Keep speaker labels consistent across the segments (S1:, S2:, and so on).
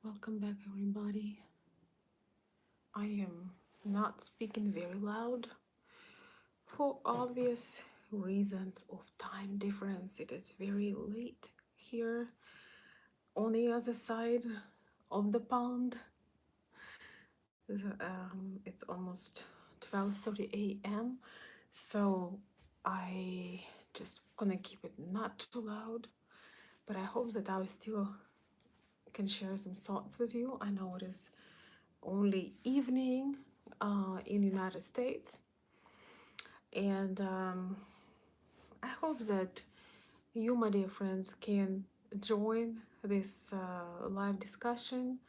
S1: Welcome back, everybody. I am not speaking very loud for obvious reasons of time difference. It is very late here on the other side of the pond. It's almost 12:30 a.m. So I just gonna keep it not too loud, but I hope that I still can share some thoughts with you. I know it is only evening in the United States, and I hope that you, my dear friends, can join this live discussion,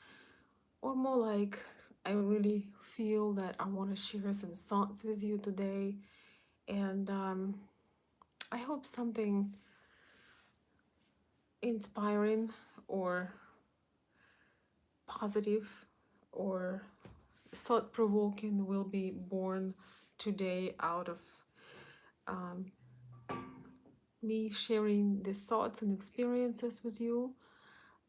S1: or more like I really feel that I want to share some thoughts with you today, and I hope something inspiring or positive or thought provoking will be born today out of um, me sharing the thoughts and experiences with you.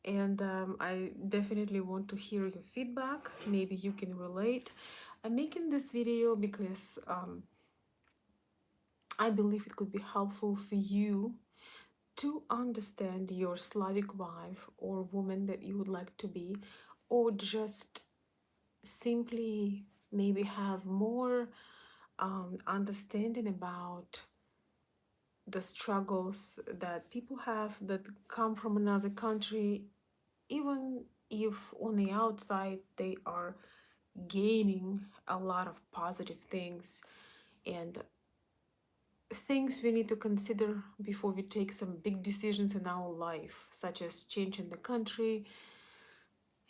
S1: And I definitely want to hear your feedback. Maybe you can relate. I'm making this video because I believe it could be helpful for you to understand your Slavic wife or woman that you would like to be, or just simply maybe have more understanding about the struggles that people have that come from another country, even if on the outside they are gaining a lot of positive things and things we need to consider before we take some big decisions in our life, such as changing the country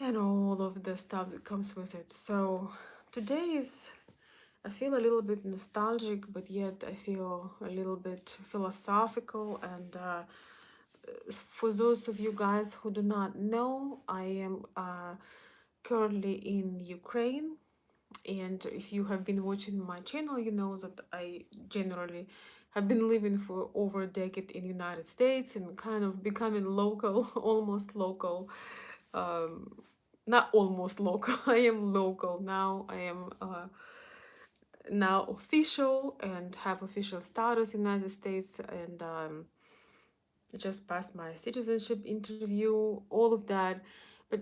S1: and all of the stuff that comes with it. So today is, I feel a little bit nostalgic, but yet I feel a little bit philosophical. And for those of you guys who do not know, I am currently in Ukraine. And if you have been watching my channel, you know that I generally have been living for over a decade in the United States and kind of becoming local, almost local. Um, Not almost local, I am local now. I am now official and have official status in the United States, and just passed my citizenship interview, all of that. But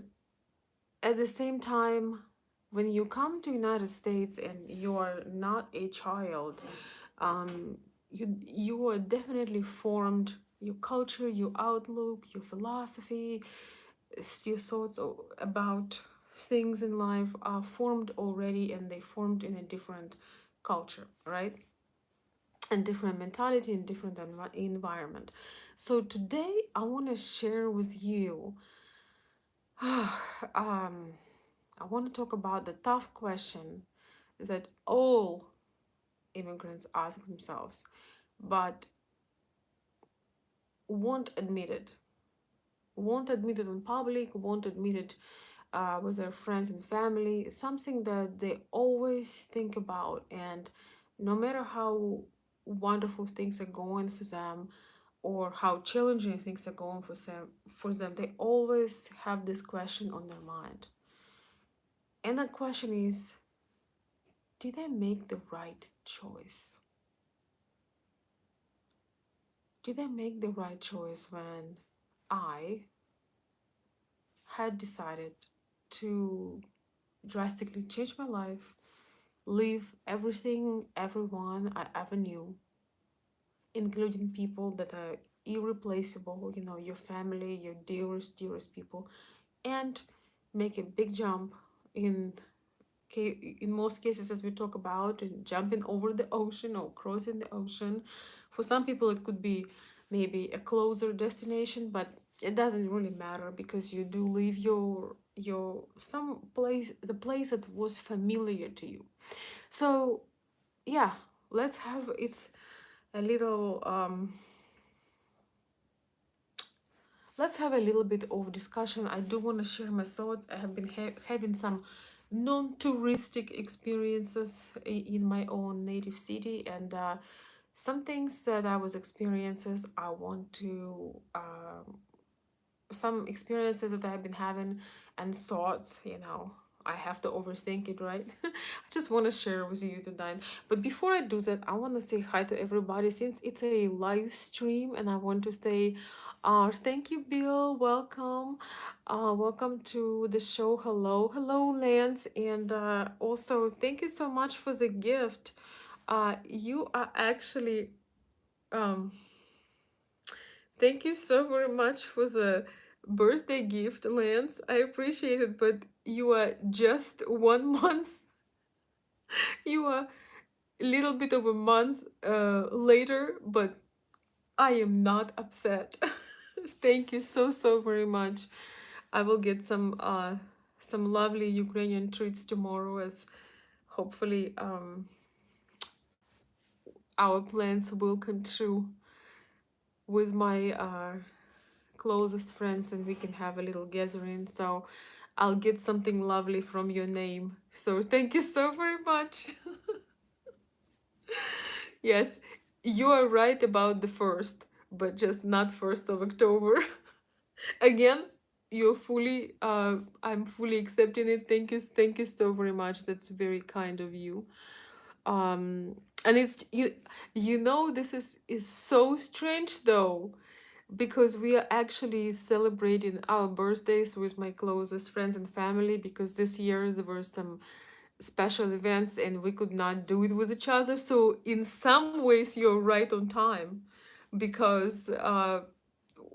S1: at the same time, when you come to United States and you are not a child, you are definitely formed. Your culture, your outlook, your philosophy, your thoughts about things in life are formed already, and they formed in a different culture, right? And different mentality and different environment. So today I want to share with you I want to talk about the tough question that all immigrants ask themselves, but won't admit it. Won't admit it in public, won't admit it with their friends and family. It's something that they always think about, and no matter how wonderful things are going for them or how challenging things are going for them, they always have this question on their mind. And that question is, did I make the right choice? Did I make the right choice when I had decided to drastically change my life, leave everything, everyone I ever knew, including people that are irreplaceable, you know, your family, your dearest people, and make a big jump in in most cases, as we talk about, and jumping over the ocean or crossing the ocean. For some people it could be maybe a closer destination, but it doesn't really matter because you do leave your some place, the place that was familiar to you. So yeah, let's have it's a little let's have a little bit of discussion. I do want to share my thoughts. I have been having some non-touristic experiences in my own native city, and some things that I was experiences I want to some experiences that I've been having and thoughts, I have to overthink it, right? I just want to share with you tonight. But before I do that, I want to say hi to everybody since it's a live stream, and I want to say, thank you, Bill. Welcome. Welcome to the show. Hello. Hello, Lance. And also, thank you so much for the gift. You are actually um thank you so very much for the birthday gift, Lance. I appreciate it, but you are just 1 month. You are a little bit of a month later, but I am not upset. Thank you so so very much. I will get some lovely Ukrainian treats tomorrow, as hopefully our plans will come true with my closest friends, and we can have a little gathering. So I'll get something lovely from your name. So thank you so very much. Yes, you are right about the first, but just not 1st of October. Again, you're fully I'm fully accepting it. Thank you so very much. That's very kind of you. And it's this is so strange though, because we are actually celebrating our birthdays with my closest friends and family, because this year there were some special events and we could not do it with each other. So in some ways you're right on time, because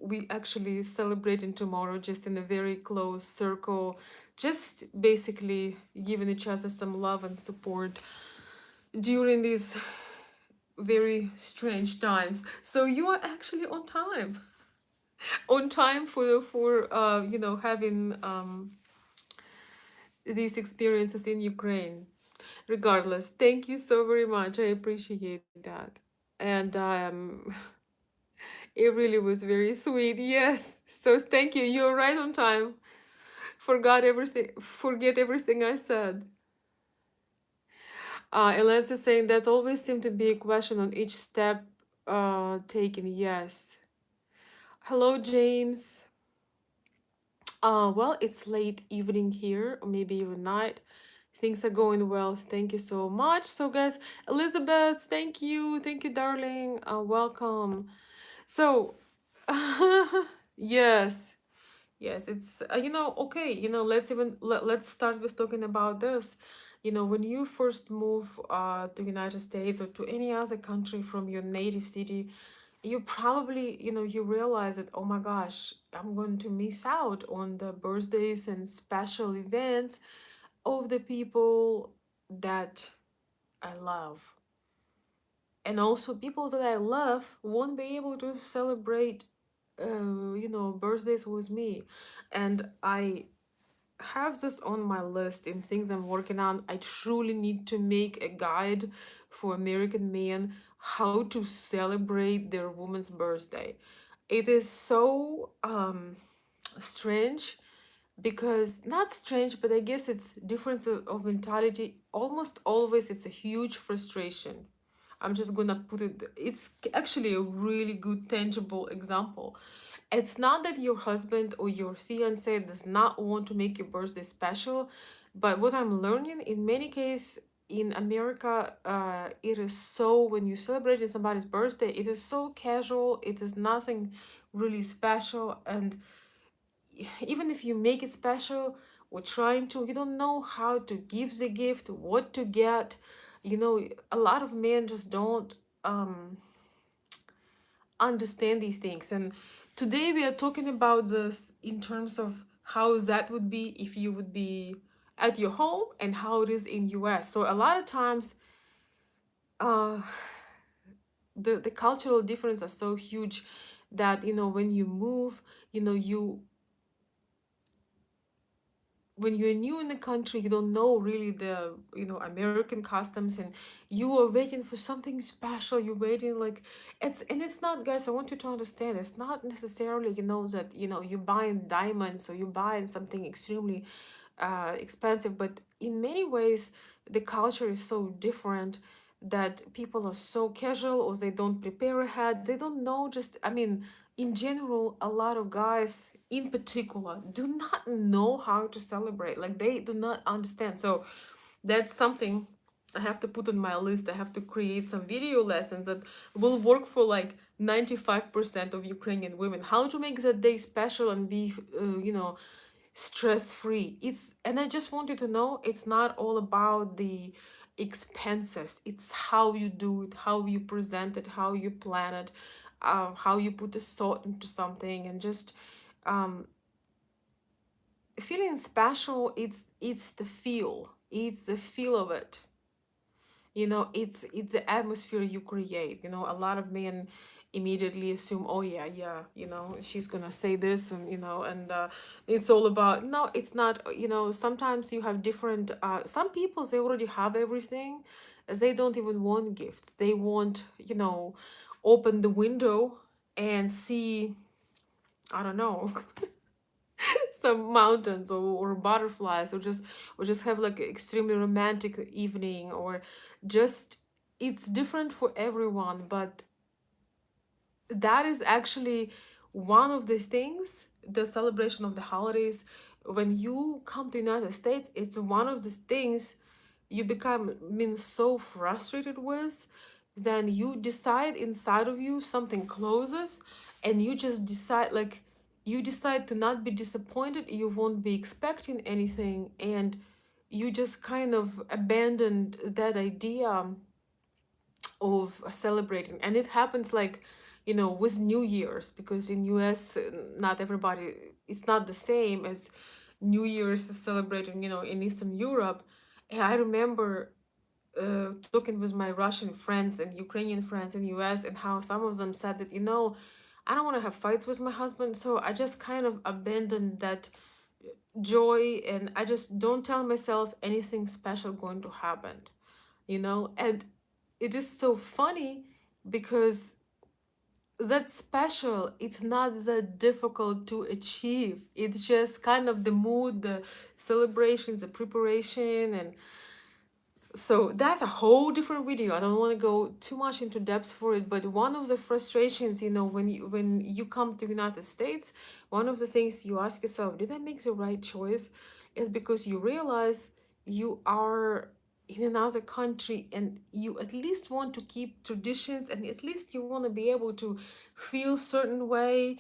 S1: we actually celebrating tomorrow just in a very close circle, just basically giving each other some love and support during these very strange times. So you are actually on time, on time for having these experiences in Ukraine. Regardless, thank you so very much. I appreciate that, and it really was very sweet. Yes, so thank you. You're right on time. Forget everything I said. Elance is saying that's always seemed to be a question on each step taken. Yes. Hello, James. Well, it's late evening here, or maybe even night. Things are going well. Thank you so much. So, guys, Elizabeth, thank you, darling. Welcome. So, yes, yes, it's okay. Let's start with talking about this. When you first move to United States or to any other country from your native city, you probably you realize that, oh my gosh, I'm going to miss out on the birthdays and special events of the people that I love. And also people that I love won't be able to celebrate birthdays with me. And I have this on my list in things I'm working on. I truly need to make a guide for American men how to celebrate their woman's birthday. It is so strange, because not strange, but I guess it's difference of mentality. Almost always it's a huge frustration. I'm just gonna put it, it's actually a really good tangible example. It's not that your husband or your fiance does not want to make your birthday special, but what I'm learning in many cases in America, it is so, when you celebrate somebody's birthday, it is so casual, it is nothing really special. And even if you make it special or trying to, you don't know how to give the gift, what to get. A lot of men just don't um understand these things. And today we are talking about this in terms of how that would be if you would be at your home, and how it is in US. So a lot of times uh the cultural difference are so huge that when you move, you when you're new in the country, you don't know really the American customs, and you are waiting for something special. You're waiting, like, it's not, guys, I want you to understand, it's not necessarily that you're buying diamonds or you're buying something extremely expensive, but in many ways the culture is so different that people are so casual, or they don't prepare ahead, they don't know, just, I mean, in general, a lot of guys in particular do not know how to celebrate. Like they do not understand. So that's something I have to put on my list. I have to create some video lessons that will work for like 95% of Ukrainian women. How to make that day special and be, stress free. It's, and I just want you to know, it's not all about the expenses. It's how you do it, how you present it, how you plan it, how you put a thought into something, and just um, feeling special. It's the feel. It's the feel of it. It's the atmosphere you create. A lot of men immediately assume, oh yeah, yeah, she's gonna say this, and it's all about, no, it's not. Sometimes you have different, some people, they already have everything, as they don't even want gifts. They want, open the window and see, I don't know, some mountains, or butterflies, or just have like an extremely romantic evening, or just, it's different for everyone. But that is actually one of the things, the celebration of the holidays. When you come to United States, it's one of the things you become, so frustrated with. Then you decide inside of you, something closes, and you just decide, like, you decide to not be disappointed. You won't be expecting anything, and you just kind of abandoned that idea of celebrating. And it happens, like, with New Year's, because in US, not everybody, it's not the same as New Year's is celebrating, in Eastern Europe. And I remember talking with my Russian friends and Ukrainian friends in US, and how some of them said that, I don't want to have fights with my husband, so I just kind of abandoned that joy, and I just don't tell myself anything special going to happen. And it is so funny, because that special, it's not that difficult to achieve. It's just kind of the mood, the celebrations, the preparation. And so that's a whole different video. I don't want to go too much into depth for it, but one of the frustrations, when you come to United States, one of the things you ask yourself, did I make the right choice? Is because you realize you are in another country, and you at least want to keep traditions, and at least you want to be able to feel certain way,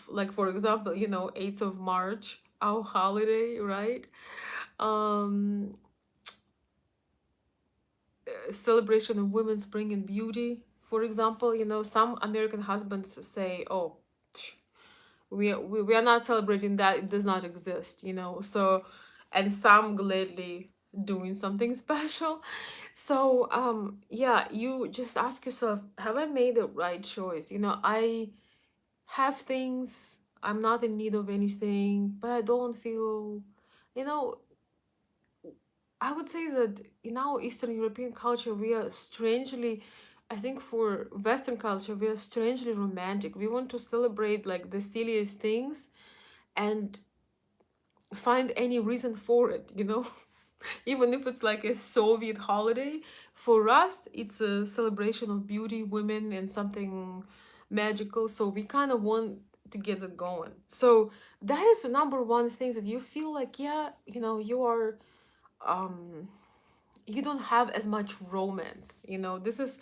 S1: like, for example, 8th of March, our holiday, right? um Celebration of women's spring and beauty, for example. Some American husbands say, oh, we are not celebrating that, it does not exist. So, and some gladly doing something special. So yeah, you just ask yourself, have I made the right choice? I have things, I'm not in need of anything, but I don't feel, you know I would say that in our Eastern European culture, we are strangely, I think for Western culture, we are strangely romantic. We want to celebrate like the silliest things and find any reason for it. Even if it's like a Soviet holiday, for us, it's a celebration of beauty, women, and something magical. So we kind of want to get it going. So that is the number one thing that you feel like, yeah, you are. You don't have as much romance. This is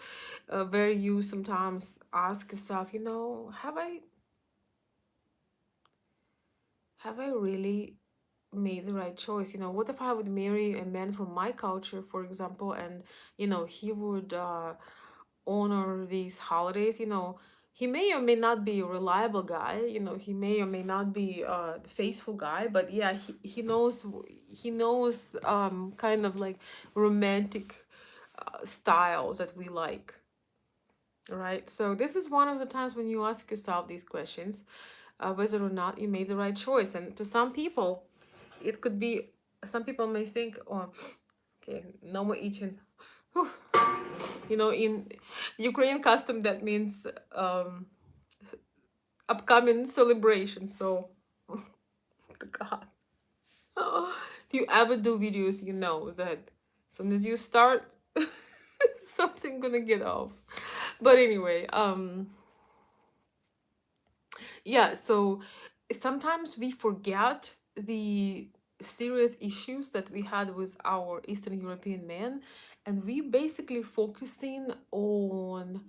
S1: where you sometimes ask yourself, have I really made the right choice? What if I would marry a man from my culture, for example, and he would honor these holidays? He may or may not be a reliable guy. He may or may not be a faithful guy, but yeah, he knows kind of like romantic styles that we like, right? So this is one of the times when you ask yourself these questions, whether or not you made the right choice. And to some people, it could be, some people may think, oh, okay, no more eating. Whew. In Ukrainian custom, that means upcoming celebration. So, God, if you ever do videos, you know that as soon as you start, something gonna get off. But anyway, Yeah, so sometimes we forget the serious issues that we had with our Eastern European men, and we basically focusing on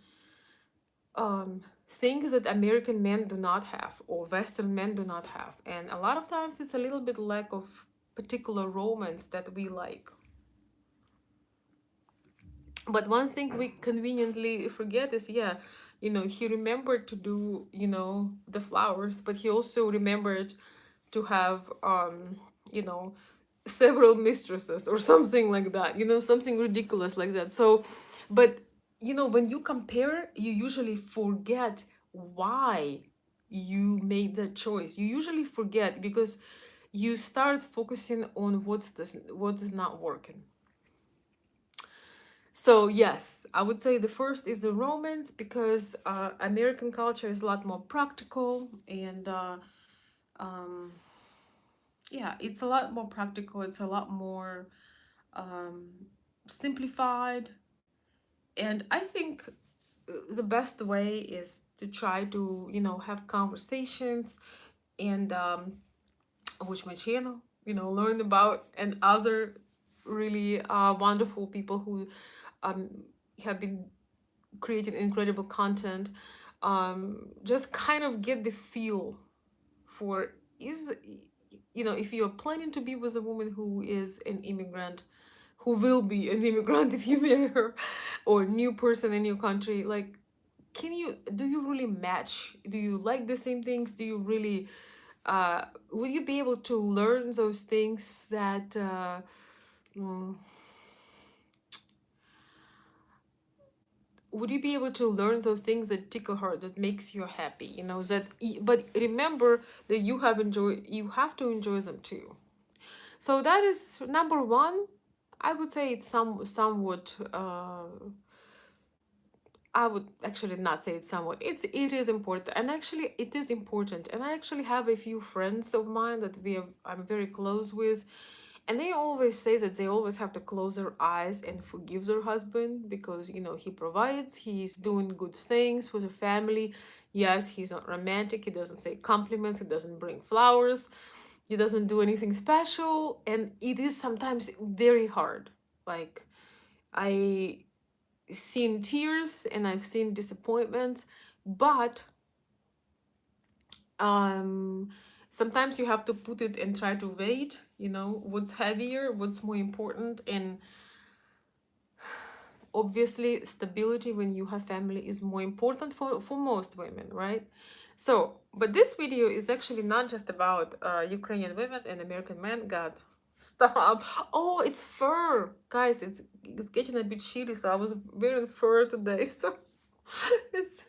S1: things that American men do not have or Western men do not have. And a lot of times it's a little bit lack of particular romance that we like. But one thing we conveniently forget is, yeah, he remembered to do, the flowers, but he also remembered to have, you know, several mistresses or something like that, something ridiculous like that. So, but, when you compare, you usually forget why you made that choice. You usually forget because you start focusing on what is not working. So yes, I would say the first is the romance because American culture is a lot more practical and um, yeah, it's a lot more practical. It's a lot more um, simplified, and I think the best way is to try to have conversations and watch my channel. Learn about and other really wonderful people who um, have been creating incredible content. Just kind of get the feel for is if you're planning to be with a woman who is an immigrant, who will be an immigrant if you marry her, or new person in your country, like, do you really match? Do you like the same things? Do you really will you be able to learn those things that mm, would you be able to learn those things that tickle her, that makes you happy, but remember that you have to enjoy them too. So that is number one. I would say it's somewhat I would actually not say it's somewhat. It is important, and actually it is important. And I actually have a few friends of mine that I'm very close with, and they always say that they always have to close their eyes and forgive their husband because he provides, he's doing good things for the family. Yes, he's not romantic. He doesn't say compliments. He doesn't bring flowers. He doesn't do anything special, and it is sometimes very hard. Like I seen tears and I've seen disappointments, but um sometimes you have to put it and try to wait, what's heavier, what's more important. And obviously stability when you have family is more important for most women, right? So but this video is actually not just about Ukrainian women and American men. God, stop. Oh, it's fur, guys. It's getting a bit shitty, so I was wearing fur today. So it's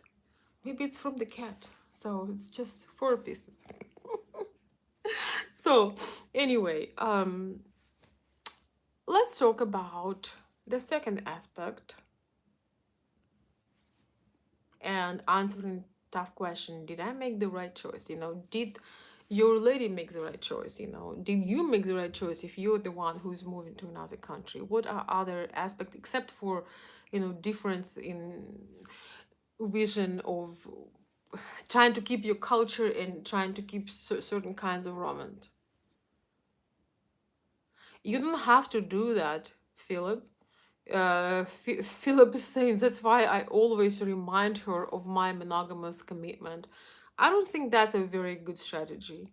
S1: maybe it's from the cat, so it's just 4 pieces. So anyway, let's talk about the second aspect and answering tough question. Did I make the right choice? Did your lady make the right choice? Did you make the right choice if you're the one who's moving to another country? What are other aspects except for difference in vision of trying to keep your culture and trying to keep certain kinds of romance? You don't have to do that, Philip. Philip is saying that's why I always remind her of my monogamous commitment. I don't think that's a very good strategy.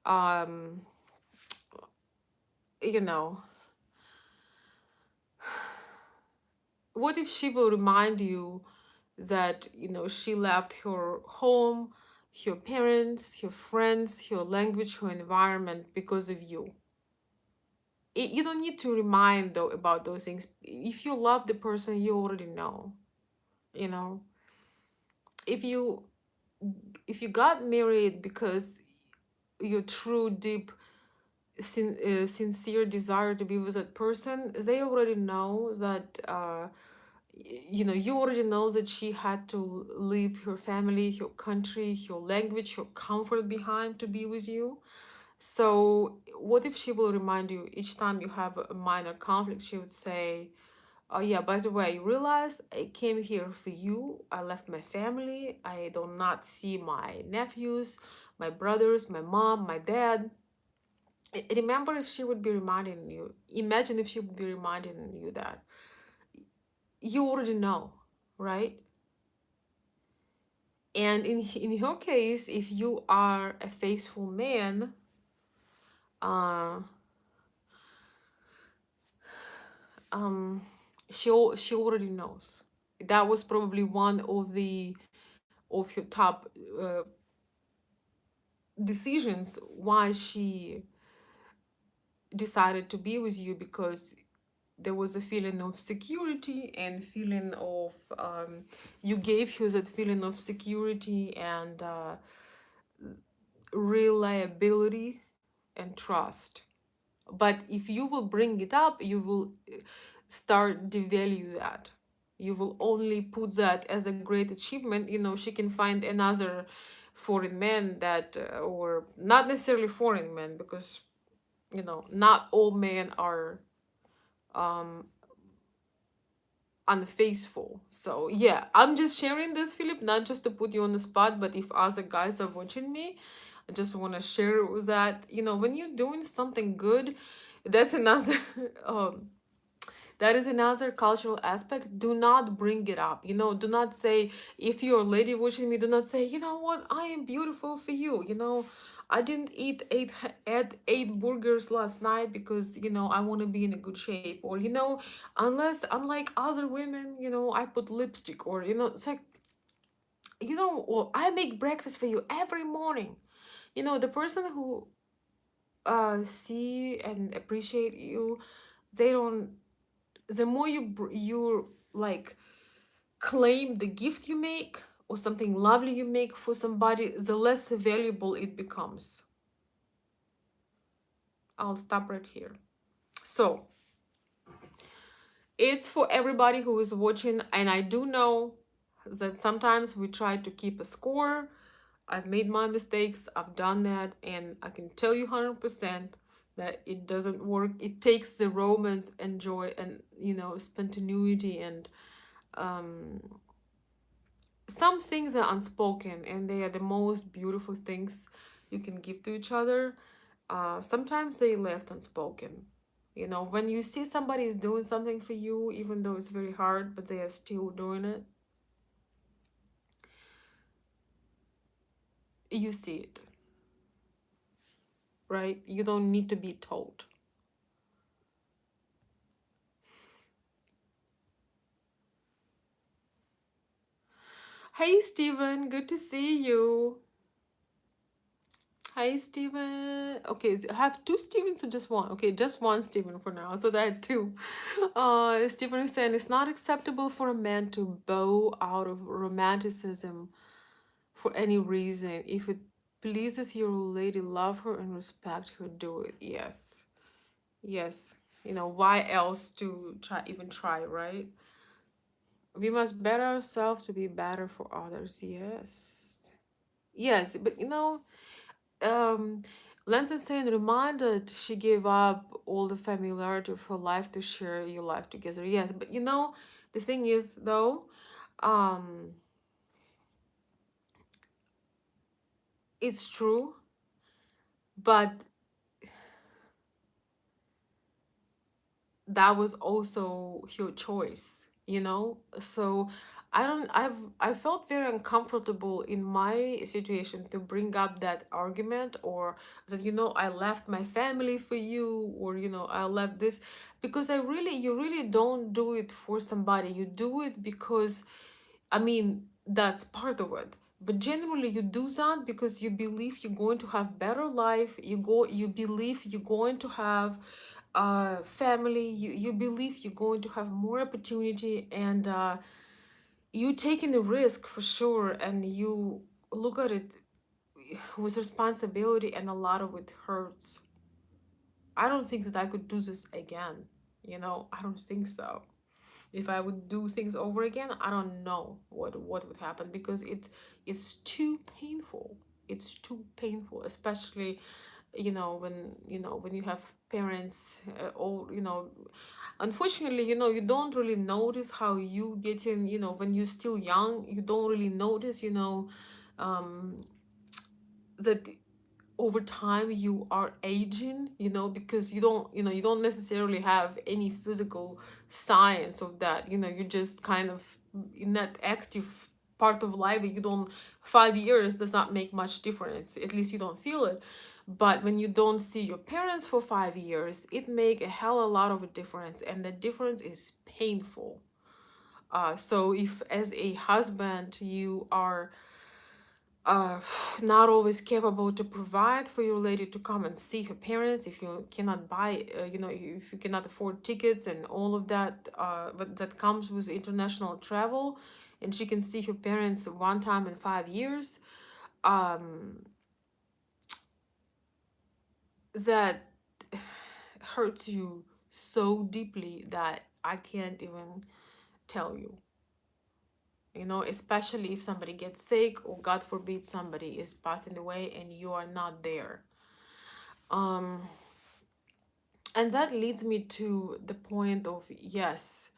S1: Um, you know, what if she will remind you that, she left her home, her parents, her friends, her language, her environment because of you? You don't need to remind though about those things. If you love the person, you already know. You know, if you if you got married because your true deep sincere desire to be with that person, they already know that you already know that she had to leave her family, her country, her language, her comfort behind to be with you. So what if she will remind you each time you have a minor conflict? She would say, Oh yeah, by the way, you realize I came here for you. I left my family. I do not see my nephews, my brothers, my mom, my dad. Remember if she would be reminding you, imagine if she would be reminding you that. You already know, right? And in your case, if you are a faithful man, uh, um, she already knows. That was probably one of your top uh, decisions why she decided to be with you, because there was a feeling of security and feeling of you gave her that feeling of security and reliability and trust. But if you will bring it up, you will start devalue that. You will only put that as a great achievement. You know, she can find another foreign man that or not necessarily foreign men, because you know not all men are um unfaithful. So yeah, I'm just sharing this, Philip, not just to put you on the spot, but if other guys are watching me, I just want to share with that. You know, when you're doing something good, that's another um that is another cultural aspect. Do not bring it up. You know, do not say, if you're a lady watching me, do not say, you know what, I am beautiful for you. You know, I didn't eat eight burgers last night because, you know, I want to be in a good shape. Or, you know, unless, unlike other women, you know, I put lipstick. Or, you know, it's like, you know, or I make breakfast for you every morning. You know, the person who see and appreciate you, they don't, the more you like claim the gift you make or something lovely you make for somebody, the less valuable it becomes. I'll stop right here. So it's for everybody who is watching, and I do know that sometimes we try to keep a score. I've made my mistakes, I've done that, and I can tell you 100% that it doesn't work. It takes the romance and joy and, you know, spontaneity and um some things are unspoken, and they are the most beautiful things you can give to each other. Sometimes they left unspoken. You know, when you see somebody is doing something for you, even though it's very hard, but they are still doing it, you see it, right? You don't need to be told. Hey, Steven, good to see you. Hi, Steven. Okay, I have two Stevens or just one? Okay, just one Steven for now. So that two. Steven is saying it's not acceptable for a man to bow out of romanticism for any reason. If it pleases your lady, love her and respect her, do it. Yes. Yes. You know, why else to try, right? We must better ourselves to be better for others. Yes. Yes, but you know, um Lanza saying reminded she gave up all the familiarity of her life to share your life together. Yes, but you know, the thing is though, um it's true, but that was also your choice, you know. So I felt very uncomfortable in my situation to bring up that argument, or that, you know, I left my family for you, or, you know, I left this, because you really don't do it for somebody. You do it because, I mean, that's part of it. But generally, you do that because you believe you're going to have better life. You believe you're going to have family. You believe you're going to have more opportunity, and you taking the risk for sure. And you look at it with responsibility, and a lot of it hurts. I don't think that I could do this again. You know, I don't think so. If I would do things over again, I don't know what would happen, because it's too painful. It's too painful, especially when you have parents, or unfortunately, you don't really notice how you get in, when you're still young, you don't really notice, um that over time you are aging, because you don't necessarily have any physical signs of that. You just kind of in that active part of life that you don't. 5 years does not make much difference, at least you don't feel it. But when you don't see your parents for 5 years, it make a hell of a lot of a difference, and the difference is painful. So if as a husband you are uh, not always capable to provide for your lady to come and see her parents, if you cannot buy, if you cannot afford tickets and all of that, but that comes with international travel, and she can see her parents one time in 5 years, um, that hurts you so deeply that I can't even tell you. Especially if somebody gets sick, or God forbid somebody is passing away and you are not there. Um, and that leads me to the point of, yes,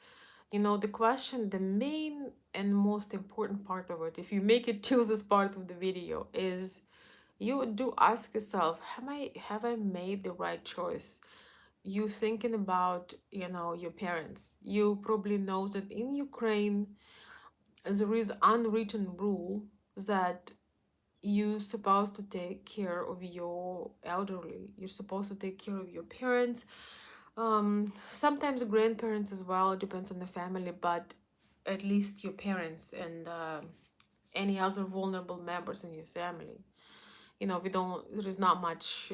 S1: the question, the main and most important part of it, if you make it to this part of the video, is you do ask yourself, have I made the right choice? You thinking about, your parents. You probably know that in Ukraine there is unwritten rule that you're supposed to take care of your elderly. You're supposed to take care of your parents, sometimes grandparents as well. It depends on the family, but at least your parents and any other vulnerable members in your family. We don't. There is not much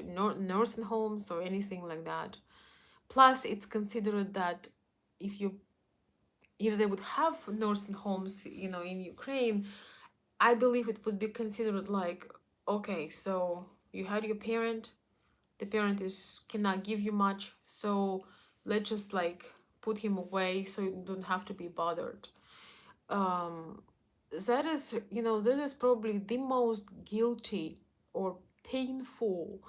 S1: nursing homes or anything like that. Plus, it's considered that if you if they would have nursing homes, in Ukraine, I believe it would be considered like, okay, so you had your parent, the parent is cannot give you much, so let's just like put him away so you don't have to be bothered. Um, that is probably the most guilty or painful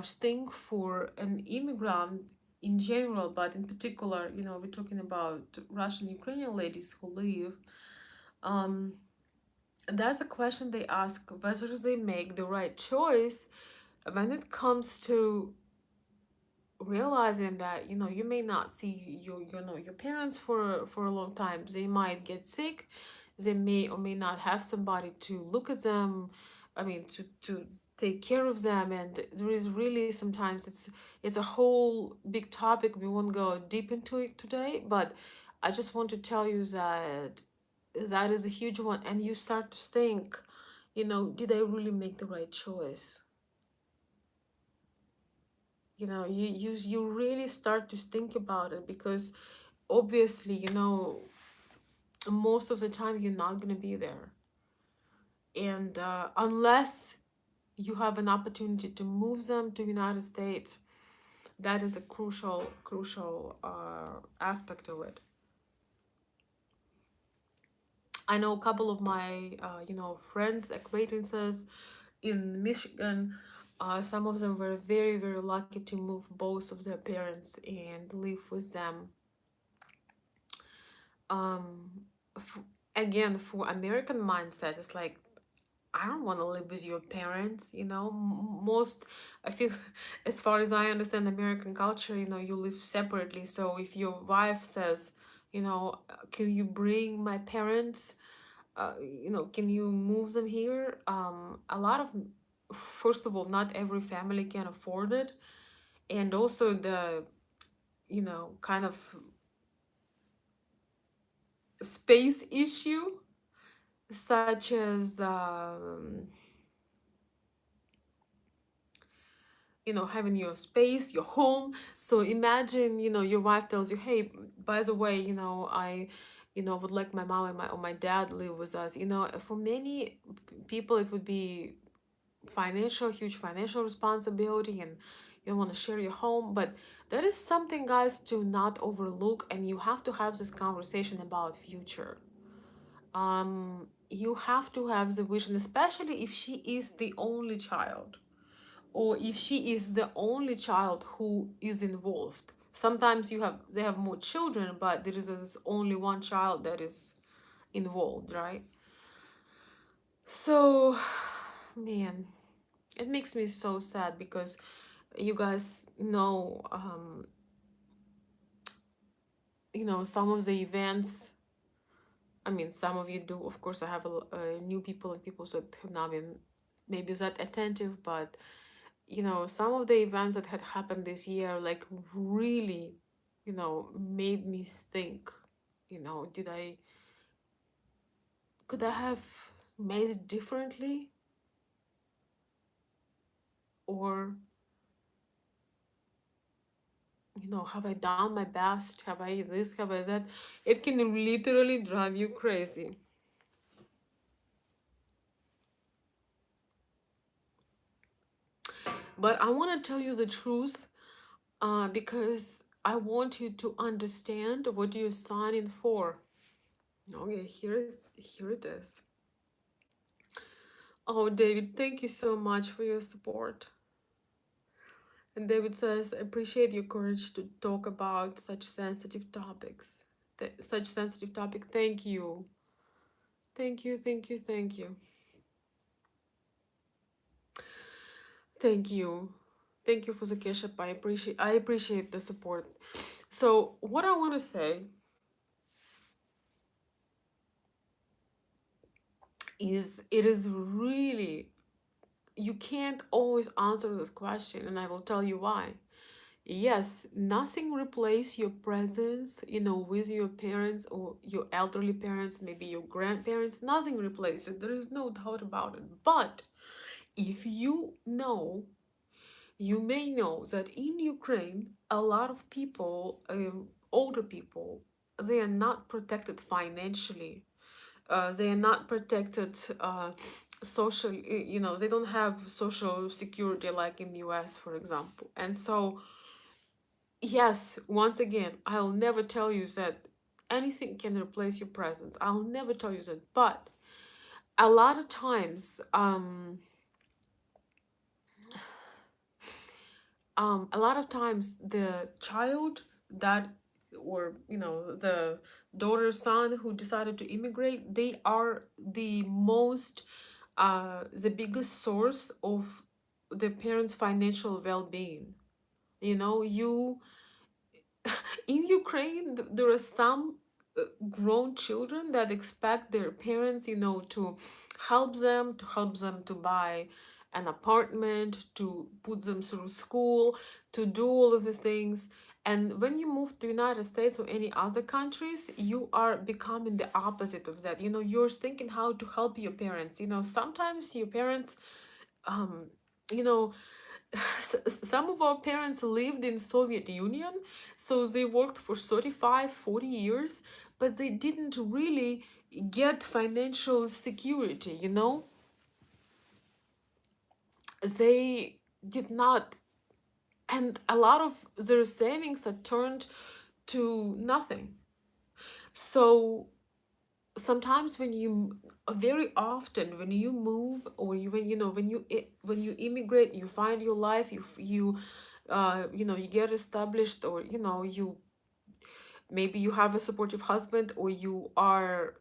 S1: thing for an immigrant in general, but in particular, we're talking about Russian Ukrainian ladies who leave. Um, that's a question they ask, whether they make the right choice when it comes to realizing that you may not see your parents for a long time. They might get sick, they may or may not have somebody to look at them, I mean to take care of them. And there is really, sometimes it's a whole big topic. We won't go deep into it today, but I just want to tell you that that is a huge one. And you start to think, did I really make the right choice? You really start to think about it, because obviously, most of the time you're not going to be there. And unless you have an opportunity to move them to United States, that is a crucial aspect of it. I know a couple of my friends, acquaintances in Michigan. Some of them were very, very lucky to move both of their parents and live with them. um f- Again, for American mindset, it's like, I don't want to live with your parents. Most, I feel, as far as I understand American culture, you live separately. So if your wife says, can you bring my parents, can you move them here? A lot of, first of all, not every family can afford it. And also the, kind of space issue, such as having your space, your home. So imagine, your wife tells you, hey, by the way, I would like my mom and my dad live with us. For many people it would be huge financial responsibility, and you want to share your home. But that is something, guys, to not overlook. And you have to have this conversation about future. You have to have the vision, especially if she is the only child, or if she is the only child who is involved. Sometimes they have more children, but there is this only one child that is involved, right? So, man, it makes me so sad because you guys know, some of the events. I mean, some of you do. Of course, I have new people and people that have not been maybe that attentive, but some of the events that had happened this year, like, really, made me think, did I, could I have made it differently? Or, have I done my best? Have I this? Have I that? It can literally drive you crazy. But I want to tell you the truth, because I want you to understand what you're signing for. Okay, here it is. Oh, David, thank you so much for your support. And David says, appreciate your courage to talk about such sensitive topics. Such sensitive topic. Thank you. Thank you, thank you, thank you. Thank you. Thank you for the Keshup. I appreciate the support. So what I want to say is it is really, you can't always answer this question, and I will tell you why. Yes, nothing replace your presence, with your parents or your elderly parents, maybe your grandparents. Nothing replaces it. There is no doubt about it. But if you may know that in Ukraine, a lot of people, older people, they are not protected financially. They are not protected social, they don't have social security like in US, for example. And so, yes, once again, I'll never tell you that anything can replace your presence. I'll never tell you that. But a lot of times, the child that, or the daughter, son who decided to immigrate, they are the biggest source of the parents' financial well-being. You in Ukraine, there are some grown children that expect their parents, to help them to buy an apartment, to put them through school, to do all of these things. And when you move to United States or any other countries, you are becoming the opposite of that. You're thinking how to help your parents. Sometimes your parents, um, you know, some of our parents lived in Soviet Union, so they worked for 35, 40 years, but they didn't really get financial security, they did not, and a lot of their savings are turned to nothing. So sometimes very often when you move, or when you immigrate, you find your life, you get established, or you maybe you have a supportive husband, or you are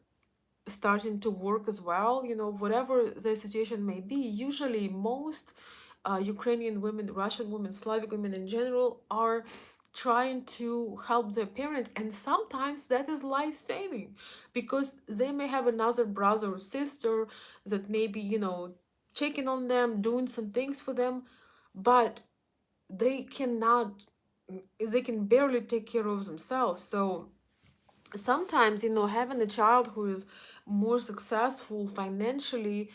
S1: starting to work as well, whatever the situation may be. Usually most Ukrainian women, Russian women, Slavic women in general are trying to help their parents, and sometimes that is life-saving, because they may have another brother or sister that maybe checking on them, doing some things for them, but they cannot, they can barely take care of themselves. So sometimes having a child who is more successful financially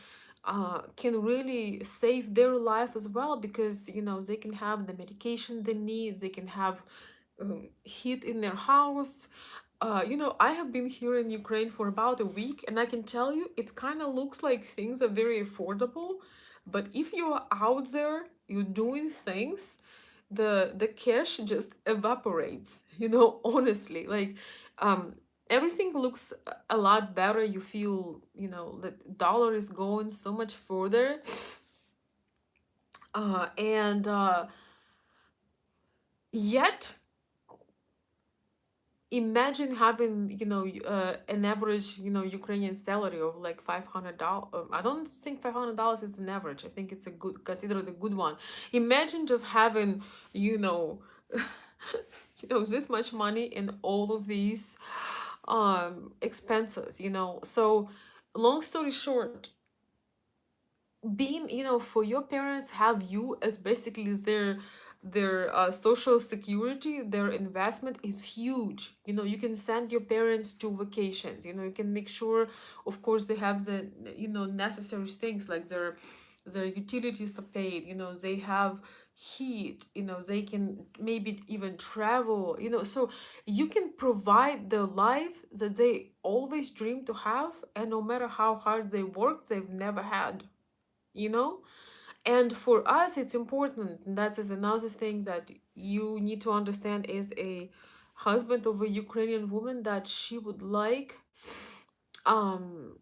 S1: can really save their life as well, because they can have the medication they need, they can have heat in their house. I have been here in Ukraine for about a week, and I can tell you it kind of looks like things are very affordable, but if you are out there, you're doing things, the cash just evaporates, honestly. Like, everything looks a lot better. You feel, the dollar is going so much further. And yet imagine having, an average, Ukrainian salary of like $500. I don't think $500 is an average. I think it's a good, considered a good one. Imagine just having, you know this much money and all of these expenses. So long story short, being, for your parents have you as basically as their social security, their investment is huge. You can send your parents to vacations. You can make sure, of course, they have the, necessary things like their utilities are paid. They have heat. They can maybe even travel. So you can provide the life that they always dream to have, and no matter how hard they work, they've never had. you know and for us it's important, and that is another thing that you need to understand as a husband of a Ukrainian woman, that she would like um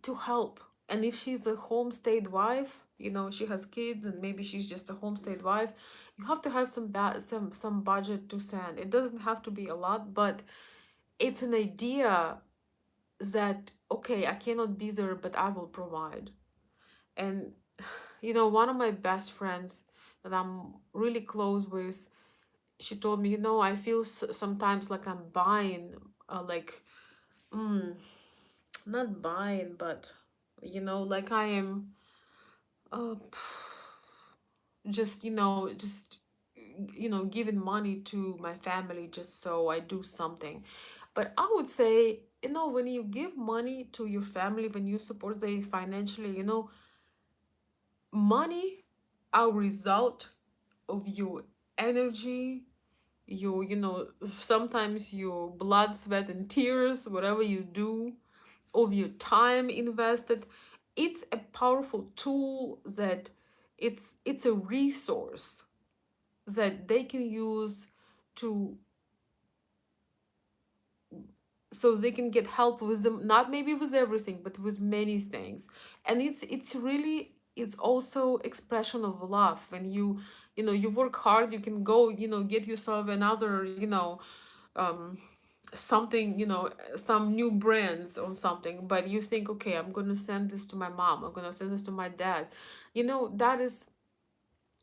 S1: to help. And if she's a homestayed wife, she has kids and maybe she's just a homestayed wife, you have to have some budget to send. It doesn't have to be a lot, but it's an idea that, okay, I cannot be there, but I will provide. And one of my best friends that I'm really close with, she told me, I feel sometimes like I'm buying, like, mm, not buying, but, like I am, uh, just, giving money to my family just so I do something. But I would say, when you give money to your family, when you support them financially, money are result of your energy, your, sometimes your blood, sweat, and tears, whatever you do, of your time invested. It's a powerful tool, that it's a resource that they can use to, so they can get help with them, not maybe with everything, but with many things. And it's really, it's also expression of love. When you work hard, you can go, get yourself another, um something, some new brands or something, but you think, okay, I'm gonna send this to my mom, I'm gonna send this to my dad. That is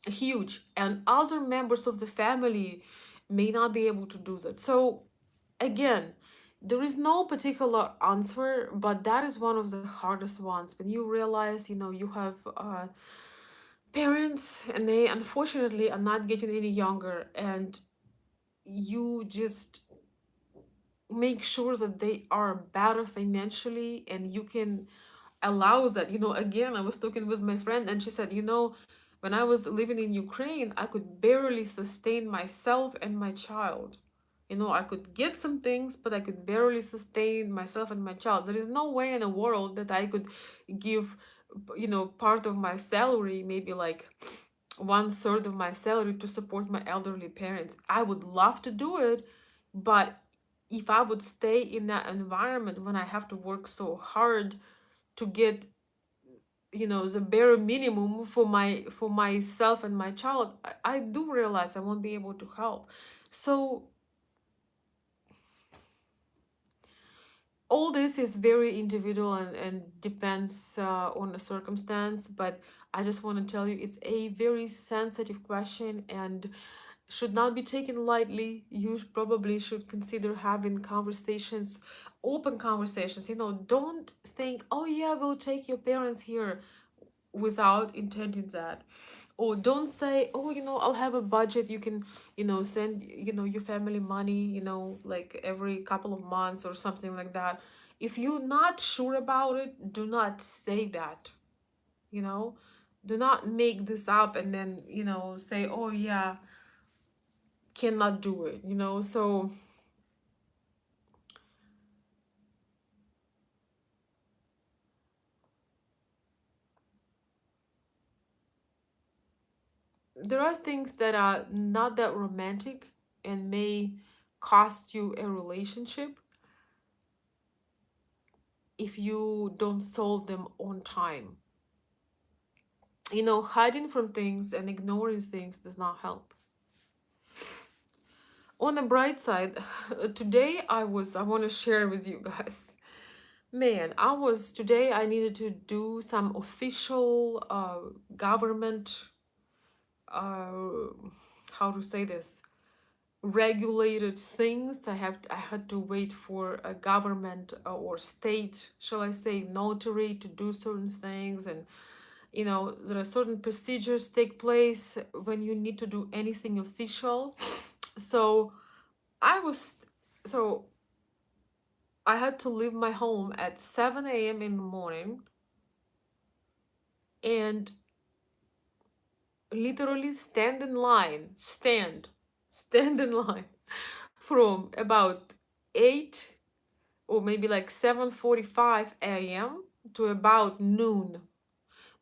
S1: huge, and other members of the family may not be able to do that. So again, there is no particular answer, but that is one of the hardest ones, when you realize, you have parents, and they unfortunately are not getting any younger, and you just make sure that they are better financially, and you can allow that. Again, I was talking with my friend, and she said, when I was living in Ukraine, I could barely sustain myself and my child. I could get some things, but I could barely sustain myself and my child. There is no way in the world that I could give, part of my salary, maybe like one third of my salary, to support my elderly parents. I would love to do it, but if I would stay in that environment when I have to work so hard to get, the bare minimum for myself and my child, I do realize I won't be able to help. So all this is very individual, and depends on the circumstance, but I just want to tell you, it's a very sensitive question and should not be taken lightly. You probably should consider having conversations, open conversations. Don't think, oh yeah, we'll take your parents here, without intending that. Or don't say, oh, I'll have a budget, you can, send, your family money, like every couple of months or something like that. If you're not sure about it, do not say that. you know do not make this up and then, say, oh yeah, cannot do it. So there are things that are not that romantic and may cost you a relationship if you don't solve them on time. hiding from things and ignoring things does not help. On the bright side, today I want to share with you guys. Man, today I needed to do some official government, uh, how to say this, regulated things. I had to wait for a government or state, shall I say, notary to do certain things, and there are certain procedures take place when you need to do anything official. So I was so I had to leave my home at 7 a.m. in the morning and literally stand in line from about 8 or maybe like 7:45 a.m. to about noon.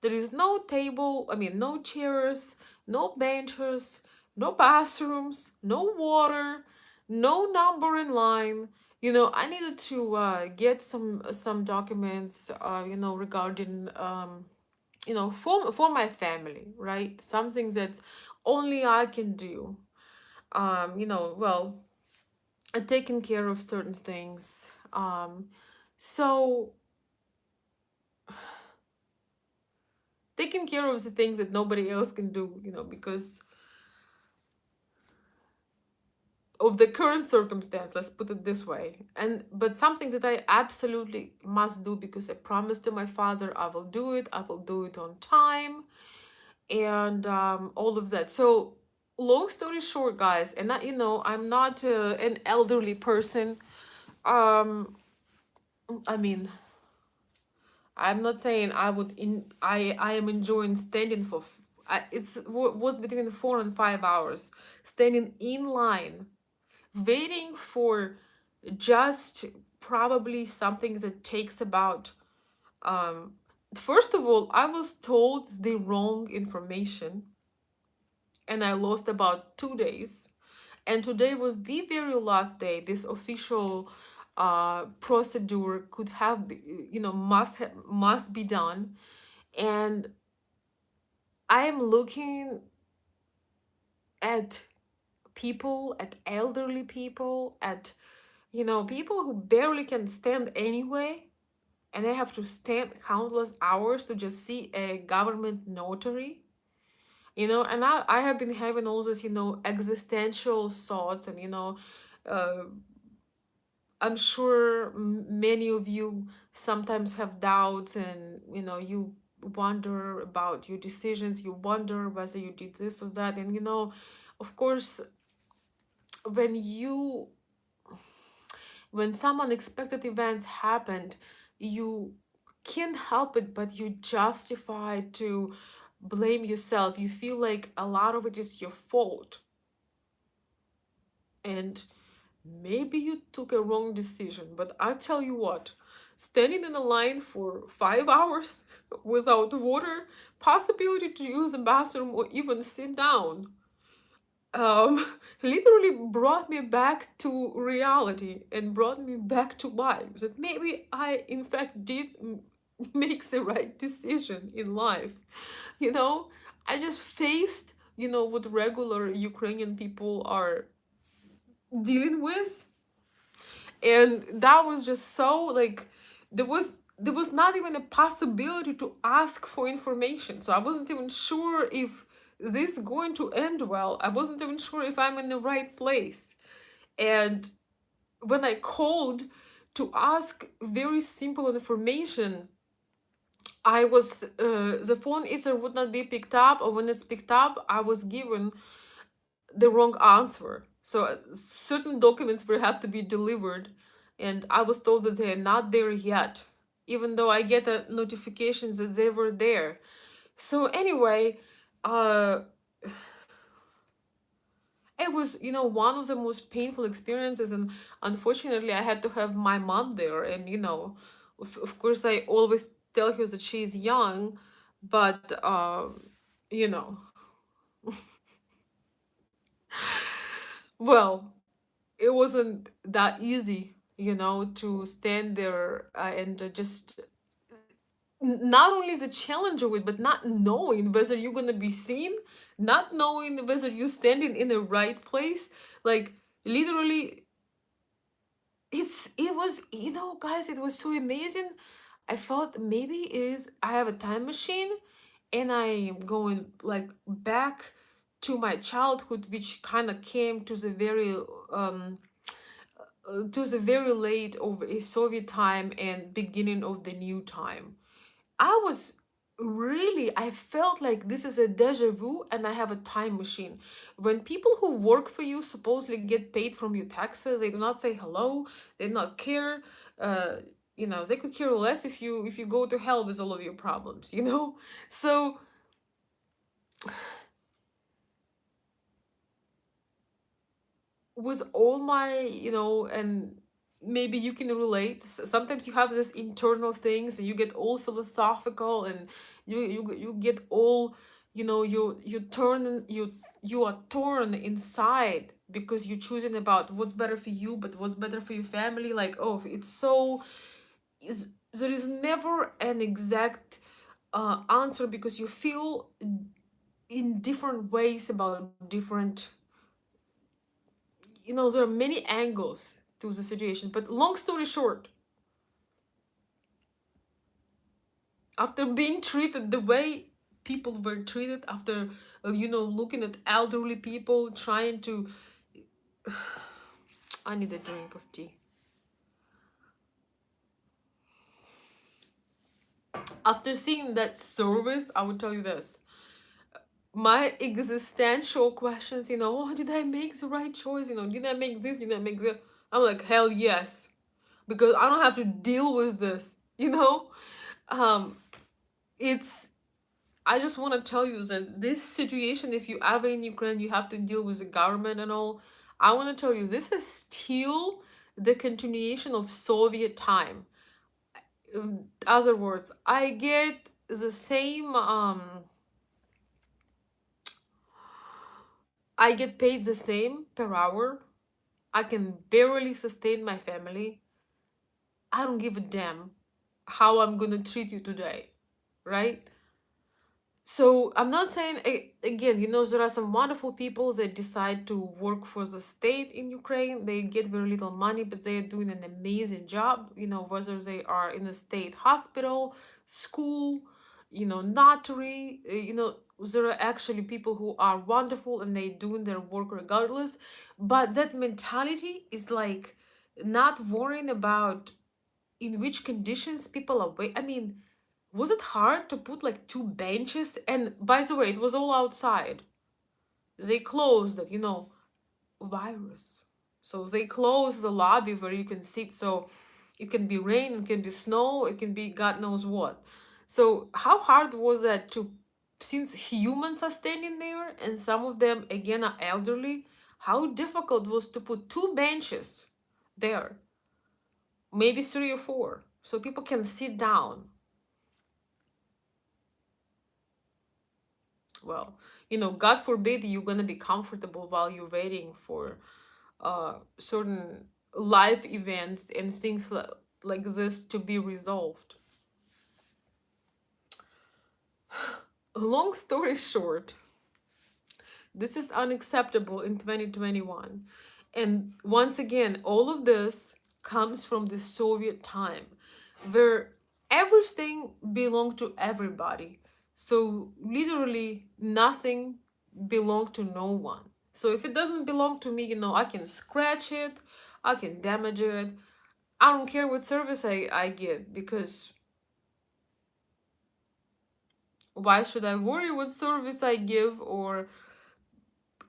S1: There is no table, I mean, no chairs, no benches, no bathrooms, no water, no number in line. I needed to get some documents, regarding, for my family, right? Something that's only I can do. Well, taking care of certain things. So taking care of the things that nobody else can do, because of the current circumstance, let's put it this way. But something that I absolutely must do because I promised to my father I will do it, I will do it on time, and all of that. So long story short, guys, and I'm not an elderly person. um I mean, I'm not saying I would I am enjoying standing for was between 4 and 5 hours standing in line waiting for just probably something that takes about um first of all, I was told the wrong information and I lost about 2 days, and today was the very last day this official procedure could have must be done. And I am looking at at elderly people, at people who barely can stand anyway, and they have to stand countless hours to just see a government notary. And I have been having all this existential thoughts, and uh, I'm sure many of you sometimes have doubts, and you wonder about your decisions, you wonder whether you did this or that. And of course, when you when some unexpected events happened, you can't help it but you justify to blame yourself. You feel like a lot of it is your fault, and maybe you took a wrong decision. But I tell you what, standing in a line for 5 hours without water, possibility to use a bathroom or even sit down, um, literally brought me back to reality and brought me back to life. That maybe I, in fact, did make the right decision in life. You know, I just faced, what regular Ukrainian people are dealing with, and that was just so like there was not even a possibility to ask for information. So I wasn't even sure if this is going to end well. I wasn't even sure if I'm in the right place. And when I called to ask very simple information, the phone either would not be picked up, or when it's picked up, I was given the wrong answer. So certain documents will have to be delivered, and I was told that they are not there yet, even though I get a notification that they were there. So anyway, uh, it was one of the most painful experiences, and unfortunately, I had to have my mom there, and of course, I always tell her that she's young, but you know, well, it wasn't that easy, to stand there and just not only the challenge of it, but not knowing whether you're gonna be seen, not knowing whether you're standing in the right place. Like literally, it was, guys, it was so amazing. I felt maybe it is I have a time machine and I'm going like back to my childhood, which kind of came um to the very late of a Soviet time and beginning of the new time. I was I felt like this is a deja vu and I have a time machine. When people who work for you supposedly get paid from your taxes, they do not say hello, they do not care. Uh, they could care less if you go to hell with all of your problems. So with all my, and maybe you can relate. Sometimes you have this internal things and you get all philosophical and you get all, you are torn inside because you're choosing about what's better for you, but what's better for your family. Like, oh, it's so is there is never an exact answer because you feel in different ways about different, there are many angles to the situation. But long story short, after being treated the way people were treated, after looking at elderly people trying to I need a drink of tea. After seeing that service, I would tell you this. My existential questions, oh, did I make the right choice? Did I make this? Did I make that? I'm like, hell yes. Because I don't have to deal with this. Um, it's I just want to tell you that this situation, if you ever in Ukraine, you have to deal with the government and all. I want to tell you, this is still the continuation of Soviet time. Other words, I get the same. I get paid the same per hour. I can barely sustain my family. I don't give a damn how I'm gonna treat you today, right? So I'm not saying again, there are some wonderful people that decide to work for the state in Ukraine. They get very little money, but they are doing an amazing job. Whether they are in a state hospital, school, notary. There are actually people who are wonderful and they doing their work regardless. But that mentality is like not worrying about in which conditions people are. I mean, was it hard to put like two benches? And by the way, it was all outside. They closed it, virus. So they closed the lobby where you can sit. So it can be rain, it can be snow, it can be God knows what. So how hard was that since humans are standing there and some of them again are elderly, how difficult was to put two benches there, maybe three or four, so people can sit down. Well, God forbid you're gonna be comfortable while you're waiting for certain life events and things like this to be resolved. Long story short, this is unacceptable in 2021. And once again, all of this comes from the Soviet time where everything belonged to everybody. So literally nothing belonged to no one. So if it doesn't belong to me, I can scratch it, I can damage it. I don't care what service I get because why should I worry what service I give? Or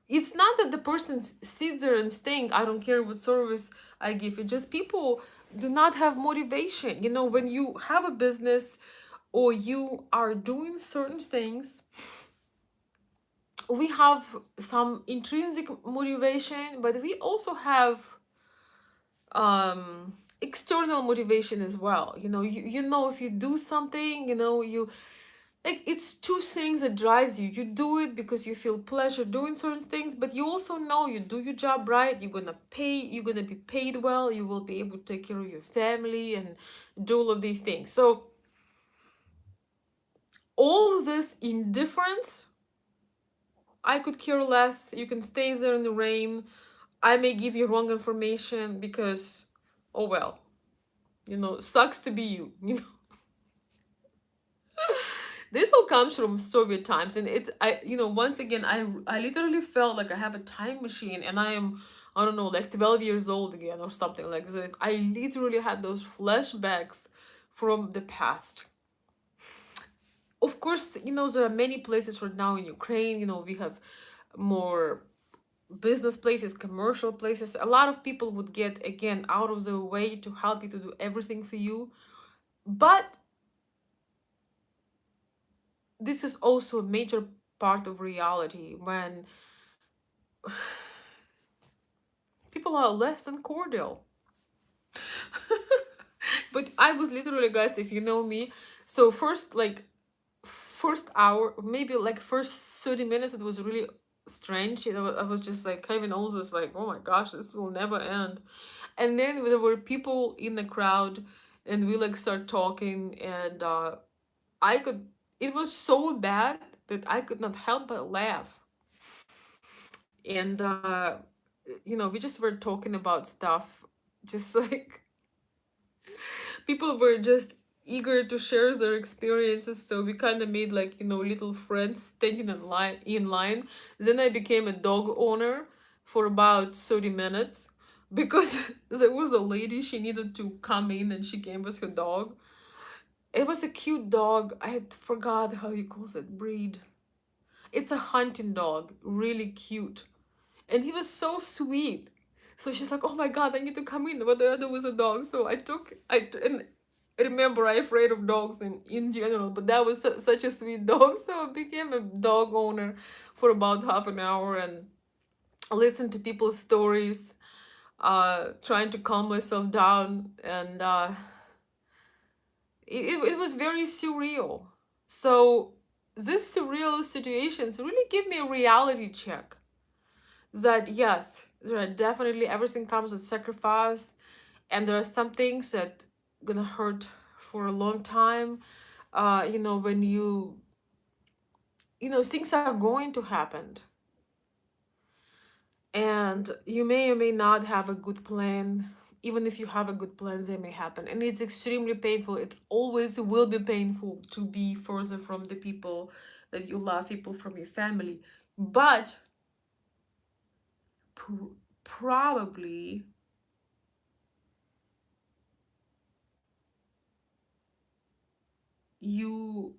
S1: it's not that the person sits there and think I don't care what service I give. It just people do not have motivation. When you have a business or you are doing certain things, we have some intrinsic motivation, but we also have external motivation as well. If you do something, you like it's two things that drives you. You do it because you feel pleasure doing certain things, but you also know you do your job right, you're gonna be paid well, you will be able to take care of your family and do all of these things. So All this indifference, I could care less. You can stay there in the rain. I may give you wrong information because, oh well, sucks to be you. This all comes from Soviet times, and once again, I literally felt like I have a time machine, and I am, I don't know, like 12 years old again or something like that. I literally had those flashbacks from the past. Of course, there are many places right now in Ukraine. We have more business places, commercial places. A lot of people would get again out of their way to help you, to do everything for you. But this is also a major part of reality when people are less than cordial. But I was literally, guys, if you know me, so first hour, maybe like first 30 minutes, it was really strange. I was just like having all this like, oh my gosh, this will never end. And then there were people in the crowd, and we like start talking, and I could, it was so bad that I could not help but laugh. And we just were talking about stuff, just like people were just eager to share their experiences, so we kind of made like little friends standing in line. Then I became a dog owner for about 30 minutes because there was a lady, she needed to come in, and she came with her dog. It was a cute dog. I forgot how you call that breed. It's a hunting dog, really cute, and he was so sweet. So she's like, "Oh my God, I need to come in." But there was a dog, so and remember, I'm afraid of dogs in general, but that was such a sweet dog. So I became a dog owner for about half an hour and listened to people's stories, trying to calm myself down, and it was very surreal. So these surreal situations really give me a reality check that yes, there are definitely, everything comes with sacrifice, and there are some things that gonna hurt for a long time. When things are going to happen, and you may or may not have a good plan. Even if you have a good plan, they may happen, and it's extremely painful. It always will be painful to be further from the people that you love, people from your family. But probably you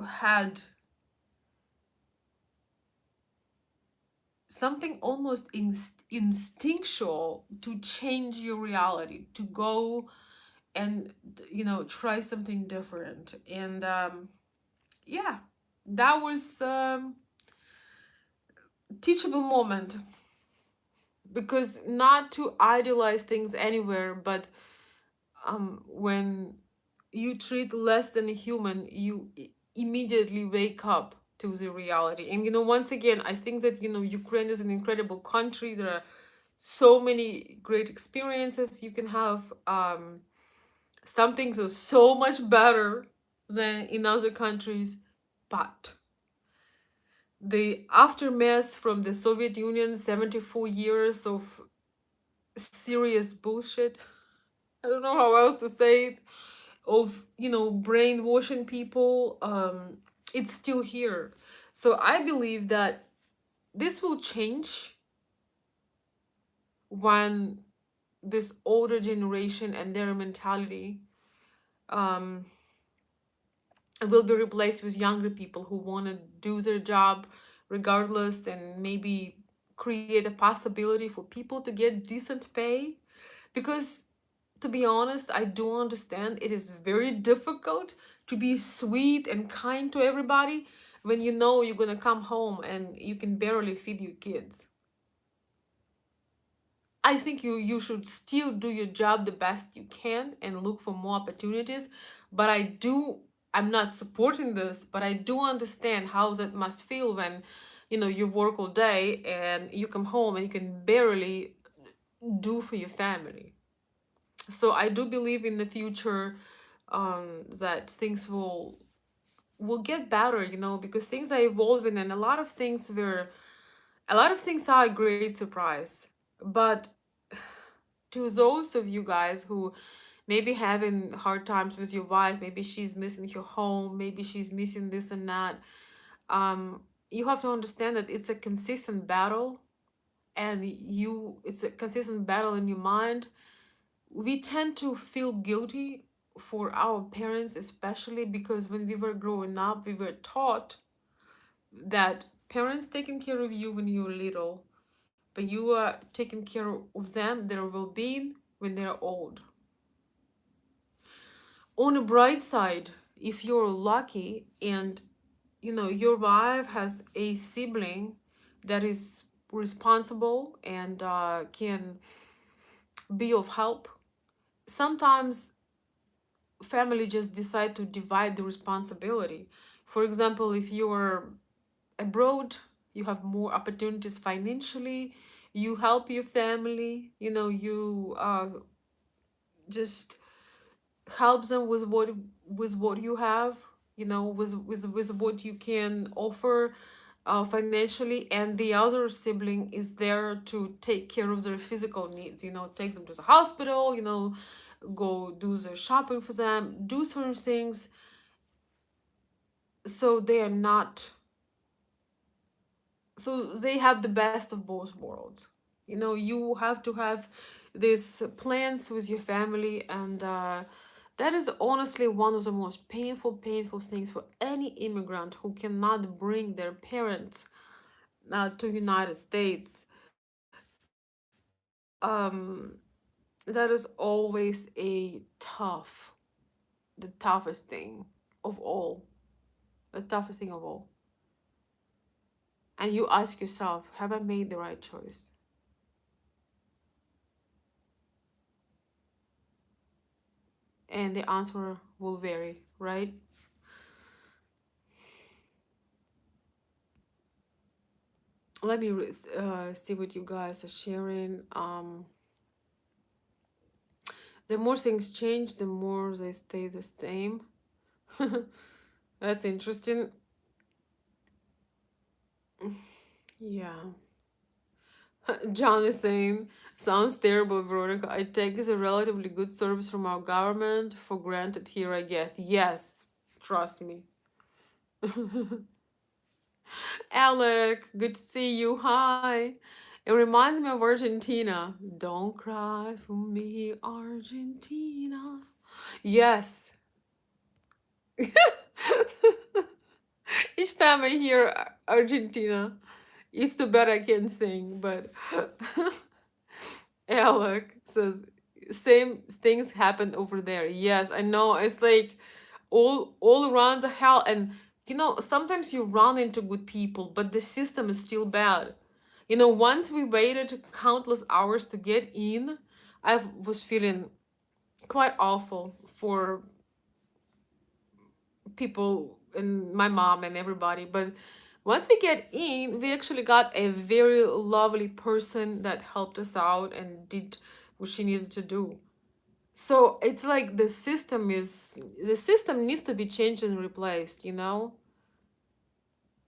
S1: had something almost instinctual to change your reality, to go and try something different. And yeah, that was teachable moment, because not to idealize things anywhere, but when you treat less than a human, you immediately wake up to the reality. And once again, I think that Ukraine is an incredible country. There are so many great experiences you can have. Some things are so much better than in other countries, but the aftermath from the Soviet Union, 74 years of serious bullshit, I don't know how else to say it, of brainwashing people, it's still here. So I believe that this will change when this older generation and their mentality um will be replaced with younger people who want to do their job regardless, and maybe create a possibility for people to get decent pay. Because to be honest, I do understand it is very difficult to be sweet and kind to everybody when you're going to come home and you can barely feed your kids. I think you should still do your job the best you can and look for more opportunities. But I'm not supporting this, but I do understand how that must feel when you work all day and you come home and you can barely do for your family. So I do believe in the future that things will will get better, because things are evolving, and a lot of things are a great surprise. But to those of you guys who maybe having hard times with your wife, maybe she's missing your home, maybe she's missing this and that, you have to understand that it's a consistent battle, and it's a consistent battle in your mind. We tend to feel guilty for our parents, especially because when we were growing up, we were taught that parents taking care of you when you're little, but you are taking care of them, their well-being, when they're old. On the bright side, if you're lucky and your wife has a sibling that is responsible and can be of help, sometimes family just decide to divide the responsibility. For example, if you're abroad, you have more opportunities financially, you help your family, you just help them with what you have, with what you can offer financially, and the other sibling is there to take care of their physical needs, take them to the hospital, go do the shopping for them, do certain things, so they are not so they have the best of both worlds. You have to have these plans with your family, and that is honestly one of the most painful things for any immigrant who cannot bring their parents to United States. That is always the toughest thing of all, the toughest thing of all. And you ask yourself, have I made the right choice? And the answer will vary, right? Let me see what you guys are sharing. The more things change, the more they stay the same. That's interesting. Yeah. John is saying, sounds terrible, Veronica. I take this a relatively good service from our government for granted here, I guess. Yes, trust me. Alec, good to see you. Hi. It reminds me of Argentina. Don't cry for me, Argentina. Yes. Each time I hear Argentina, it's too bad I can't sing, but Alec says same things happened over there. Yes, I know. It's like all around the hell, and sometimes you run into good people, but the system is still bad. Once we waited countless hours to get in, I was feeling quite awful for people and my mom and everybody. But once we get in, we actually got a very lovely person that helped us out and did what she needed to do. So it's like the system needs to be changed and replaced.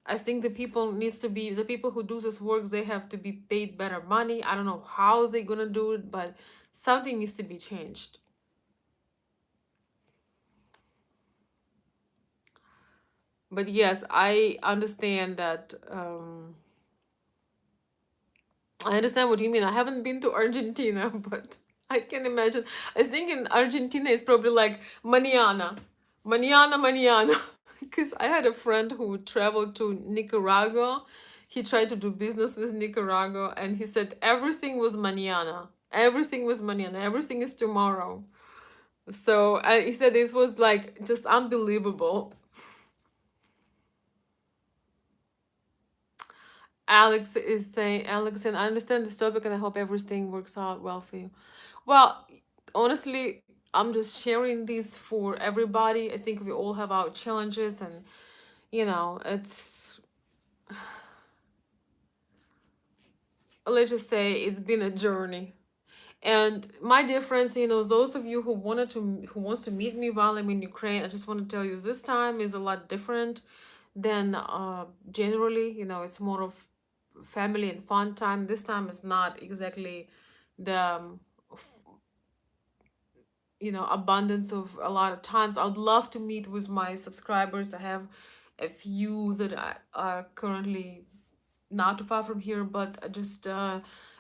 S1: I think the people who do this work, they have to be paid better money. I don't know how they're gonna do it, but something needs to be changed. But yes, I understand what you mean. I haven't been to Argentina, but I can imagine. I think in Argentina it's probably like mañana, mañana, mañana. Because I had a friend who traveled to Nicaragua. He tried to do business with Nicaragua, and he said everything was mañana. Everything was mañana. Everything is tomorrow. So he said this was like just unbelievable. Alex, and I understand this topic, and I hope everything works out well for you. Well, honestly, I'm just sharing this for everybody. I think we all have our challenges, and let's just say it's been a journey. And my dear friends, those of you who wants to meet me while I'm in Ukraine, I just want to tell you this time is a lot different than generally. It's more of family and fun time. This time is not exactly the abundance of a lot of times. I would love to meet with my subscribers. I have a few that are currently not too far from here, but I just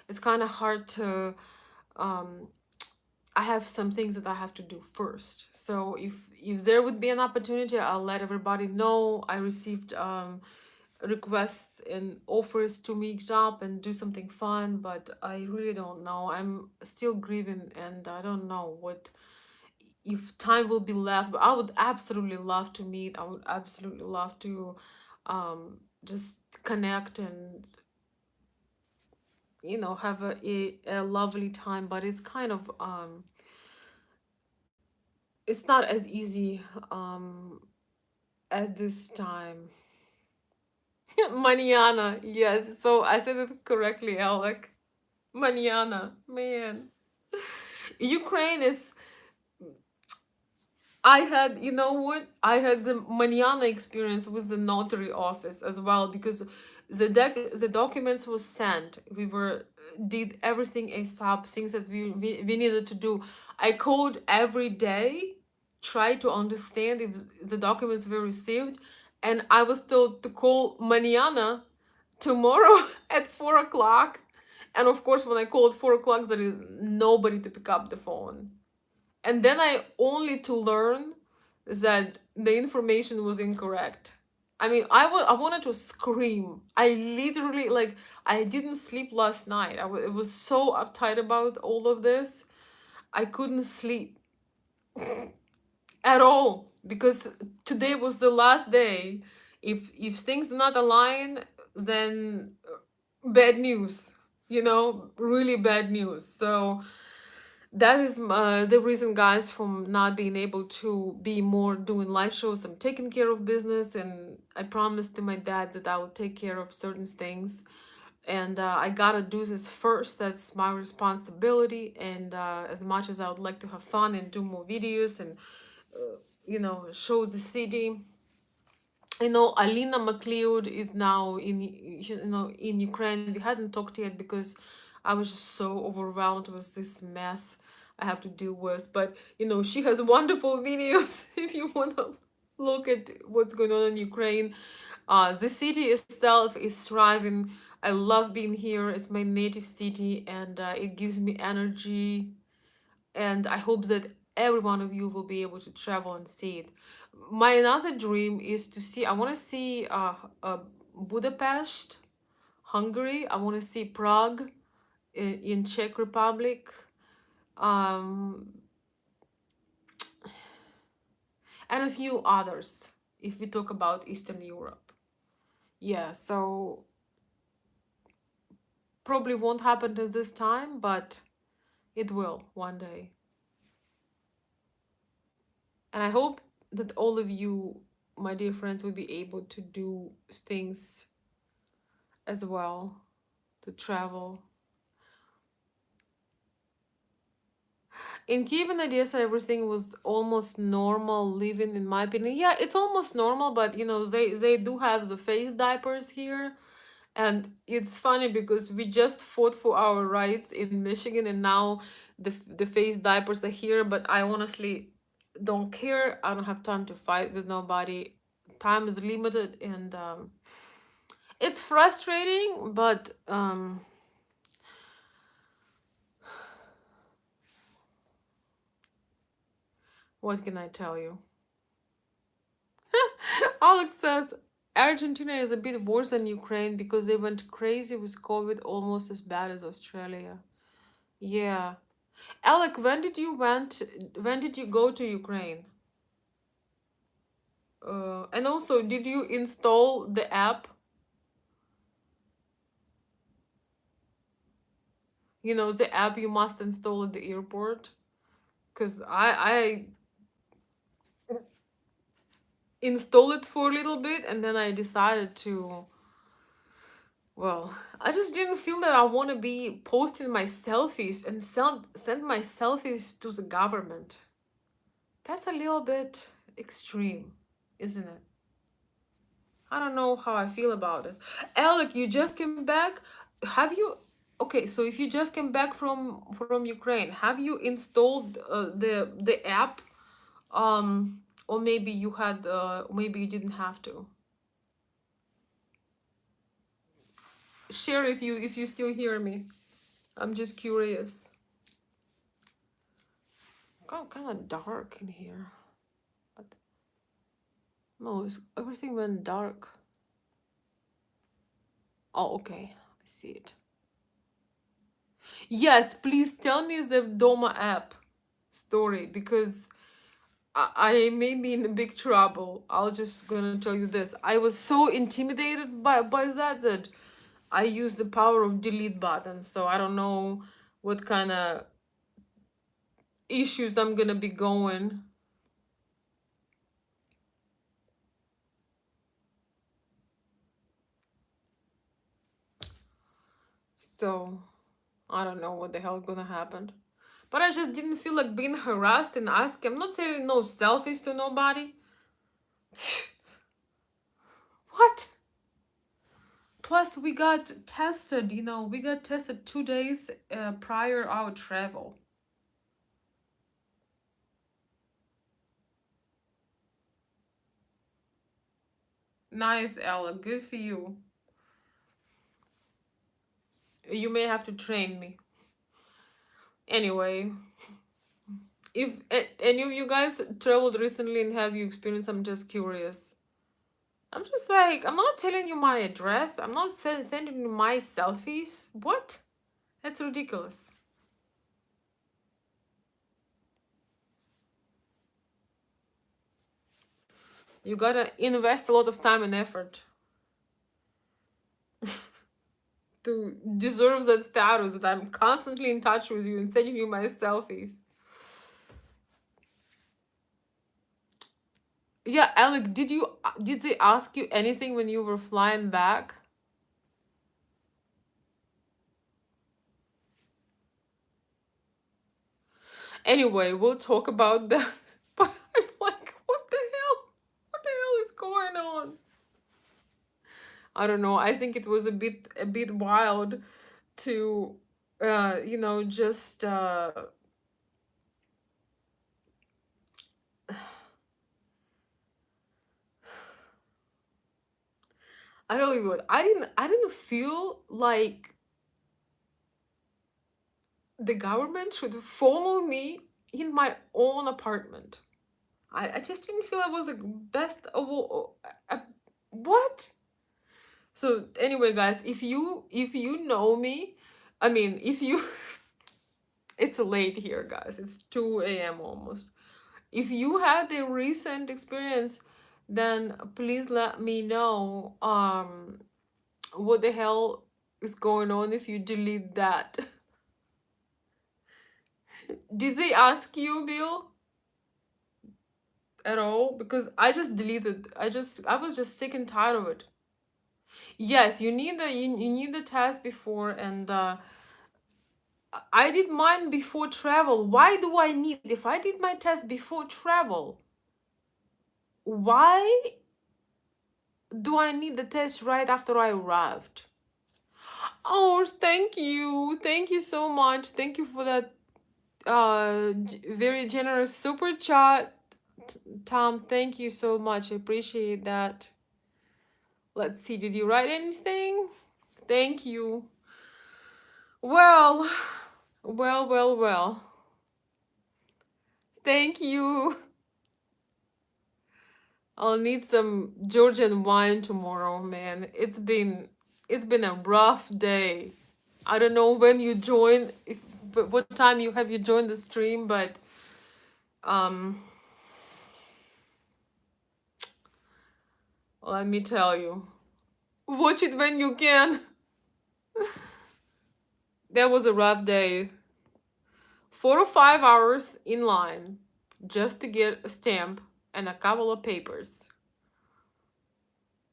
S1: it's kind of hard to um I have some things that I have to do first. So if there would be an opportunity, I'll let everybody know. I received requests and offers to meet up and do something fun, but I really don't know. I'm still grieving and I don't know what if time will be left. But I would absolutely love to meet. I would absolutely love to just connect and have a lovely time, but it's kind of it's not as easy at this time. Mañana, yes. So I said it correctly, Alec. Mañana, man. Ukraine is. I had, you know what? I had the mañana experience with the notary office as well because the documents was sent. We were did everything ASAP, things that we needed to do. I called every day, try to understand if the documents were received, and I was told to call mañana tomorrow at 4 o'clock. And of course, when I called 4 o'clock, there is nobody to pick up the phone. And then I only to learn that the information was incorrect. I mean, I wanted to scream. I literally, like, I didn't sleep last night. It was so uptight about all of this. I couldn't sleep at all because today was the last day. If things do not align, then bad news. Really bad news. So that is the reason, guys, from not being able to be more doing live shows. I'm taking care of business, and I promised to my dad that I would take care of certain things, and I gotta do this first. That's my responsibility. And as much as I would like to have fun and do more videos and show the city, Alina McLeod is now in Ukraine. We hadn't talked yet because I was just so overwhelmed with this mess I have to deal with. But she has wonderful videos if you want to look at what's going on in Ukraine. The city itself is thriving. I love being here. It's my native city, and it gives me energy, and I hope that every one of you will be able to travel and see it. My another dream is to see. I want to see Budapest, Hungary. I want to see Prague in Czech Republic, um, and a few others. If we talk about Eastern Europe, yeah. So probably won't happen at this time, but it will one day. And I hope that all of you, my dear friends, will be able to do things as well, to travel. In Kiev and Odessa, everything was almost normal living, in my opinion. Yeah, it's almost normal, but they do have the face diapers here. And it's funny because we just fought for our rights in Michigan, and now the face diapers are here. But I honestly don't care. I don't have time to fight with nobody. Time is limited, and it's frustrating, but what can I tell you? Alex says Argentina is a bit worse than Ukraine because they went crazy with COVID, almost as bad as Australia. Yeah. Alec, when did you go to Ukraine? And also, did you install the app? The app you must install at the airport. Because I installed it for a little bit and then I decided to Well, I just didn't feel that I want to be posting my selfies and send my selfies to the government. That's a little bit extreme, isn't it? I don't know how I feel about this. Alec, you just came back. Have you? Okay, so if you just came back from Ukraine, have you installed the app? Or maybe you had. Maybe you didn't have to. Share if you still hear me. I'm just curious. Kind of dark in here. What? No, everything went dark. Oh, okay. I see it. Yes, please tell me the Doma app story because I may be in big trouble. I'll just gonna tell you this. I was so intimidated by that I used the power of delete button. So I don't know what kind of issues I'm gonna be going. So I don't know what the hell gonna happen. But I just didn't feel like being harassed and asking. I'm not saying no selfies to nobody. What? Plus, we got tested, we got tested 2 days prior our travel. Nice, Ella. Good for you. You may have to train me. Anyway, if any of you guys traveled recently and have you experienced, I'm just curious. I'm just like, I'm not telling you my address. I'm not sending you my selfies. What? That's ridiculous. You gotta invest a lot of time and effort to deserve that status that I'm constantly in touch with you and sending you my selfies. Yeah, Alec, did they ask you anything when you were flying back? Anyway, we'll talk about that. But I'm like, what the hell? What the hell is going on? I don't know. I think it was a bit wild to just I don't even I didn't feel like the government should follow me in my own apartment. I just didn't feel I was the best of all. What? So anyway, guys, if you know me, I mean, if you, it's late here, guys. It's 2 a.m. almost. If you had a recent experience, then please let me know. What the hell is going on if you delete that? Did they ask you, Bill, at all? Because I just deleted. I was just sick and tired of it. Yes, you need the test before, and I did mine before travel. Why do I need, if I did my test before travel, why do I need the test right after I arrived? Oh, thank you. Thank you so much. Thank you for that very generous super chat. Tom, thank you so much. I appreciate that. Let's see, did you write anything? Thank you. Well, well. Thank you. I'll need some Georgian wine tomorrow, man. It's been a rough day. I don't know when you join, if but what time you joined the stream, but um let me tell you. Watch it when you can. That was a rough day. 4 or 5 hours in line just to get a stamp and a couple of papers.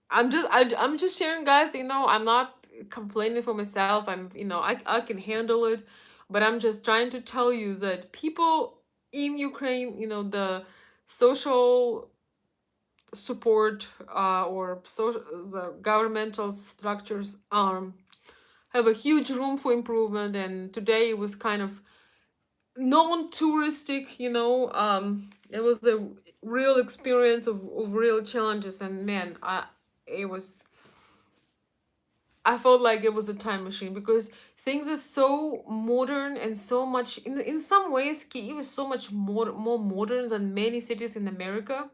S1: I'm just sharing, guys. I'm not complaining for myself. I'm, I can handle it, but I'm just trying to tell you that people in Ukraine, the social support, or the governmental structures have a huge room for improvement. And today it was kind of non-touristic, it was a real experience of real challenges. And man, it was I felt like it was a time machine, because things are so modern and so much in some ways Kyiv is so much more modern than many cities in America.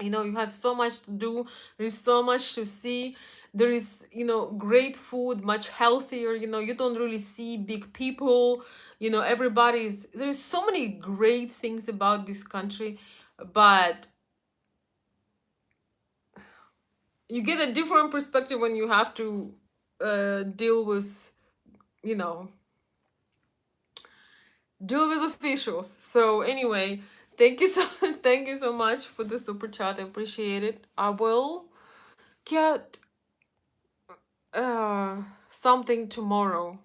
S1: You have so much to do, there is so much to see, there is, great food, much healthier, you don't really see big people, everybody's there's so many great things about this country. But you get a different perspective when you have to deal with, you know deal with officials. So anyway, thank you so thank you so much for the super chat. I appreciate it. I will get something tomorrow,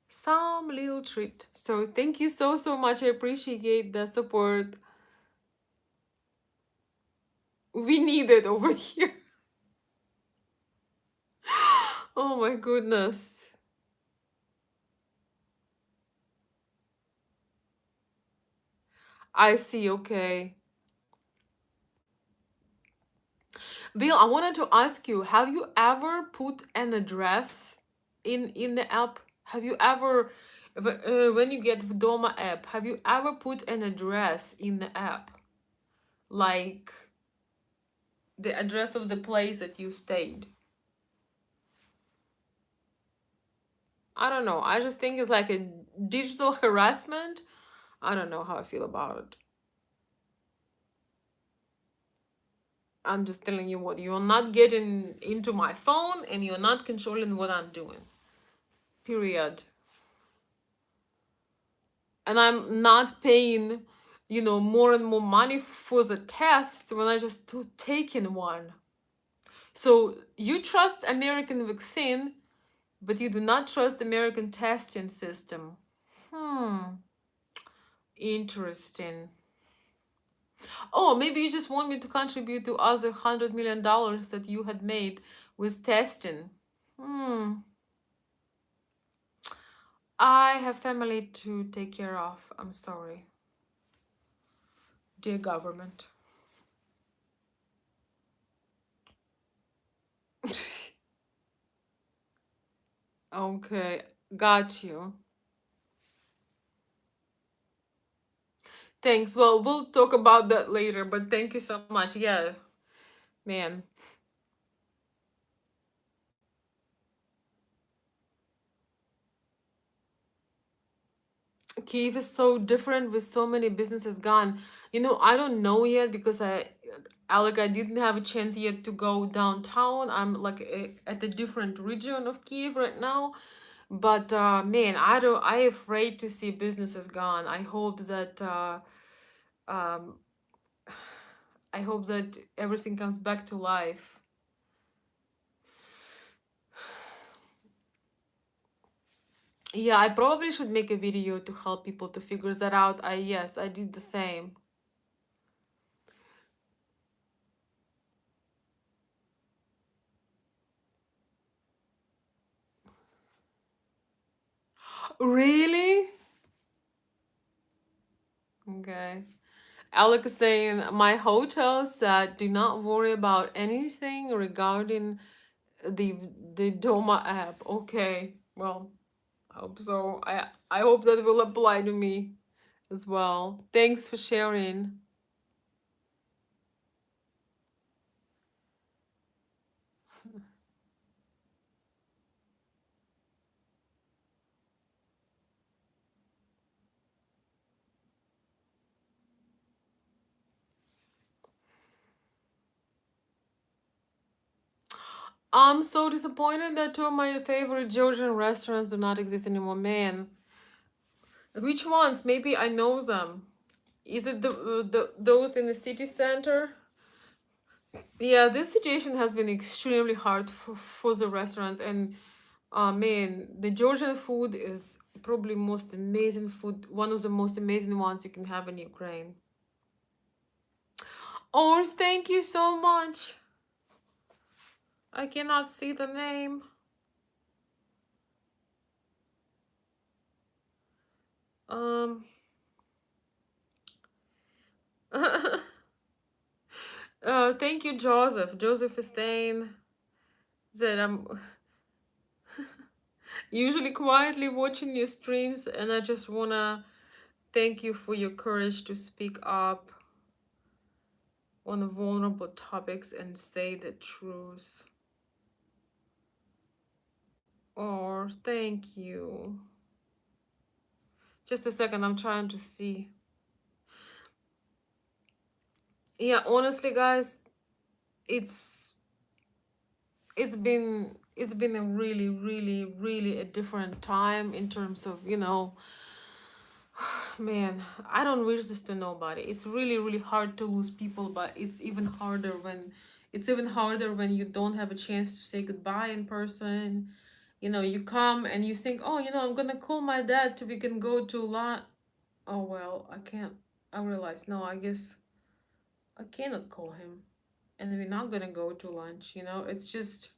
S1: some little treat. So thank you so much. I appreciate the support. We need it over here. Oh my goodness. I see. Okay. Bill, I wanted to ask you, have you ever put an address in the app? Have you ever, when you get Vdoma app, have you ever put an address in the app? Like the address of the place that you stayed? I don't know. I just think it's like a digital harassment. I don't know how I feel about it. I'm just telling you what, you're not getting into my phone and you're not controlling what I'm doing. Period. And I'm not paying, more and more money for the tests when I just taken one. So you trust American vaccine, but you do not trust American testing system. Interesting. Oh, maybe you just want me to contribute to other $100 million that you had made with testing. I have family to take care of. I'm sorry. Dear government. Okay, got you. Thanks. Well, we'll talk about that later, but thank you so much. Yeah, man. Kyiv is so different with so many businesses gone. I don't know yet because Alec, I didn't have a chance yet to go downtown. I'm like at a different region of Kyiv right now. But man, I afraid to see businesses gone. Um, I hope that everything comes back to life. Yeah, I probably should make a video to help people to figure that out. Yes, I did the same. Really? Okay. Alec is saying my hotel said do not worry about anything regarding the Doma app. Okay. Well, I hope so. I hope that will apply to me as well. Thanks for sharing. I'm so disappointed that two of my favorite Georgian restaurants do not exist anymore. Man, which ones? Maybe I know them. Is it the those in the city center? Yeah, this situation has been extremely hard for the restaurants, and man, the Georgian food is probably most amazing food, one of the most amazing ones you can have in Ukraine. Oh, thank you so much. I cannot see the name. Um, thank you, Joseph. Joseph Stein. That I'm usually quietly watching your streams, and I just wanna thank you for your courage to speak up on vulnerable topics and say the truth. Oh, thank you. Just a second, I'm trying to see. Yeah, honestly, guys, it's it's been a really, really, really a different time in terms of, man, I don't wish this to nobody. It's really, really hard to lose people, but it's even harder when you don't have a chance to say goodbye in person. You come and you think, oh, I'm gonna call my dad to we can go to lunch. Oh well, I can't. I realize, no, I guess I cannot call him, and we're not gonna go to lunch. It's just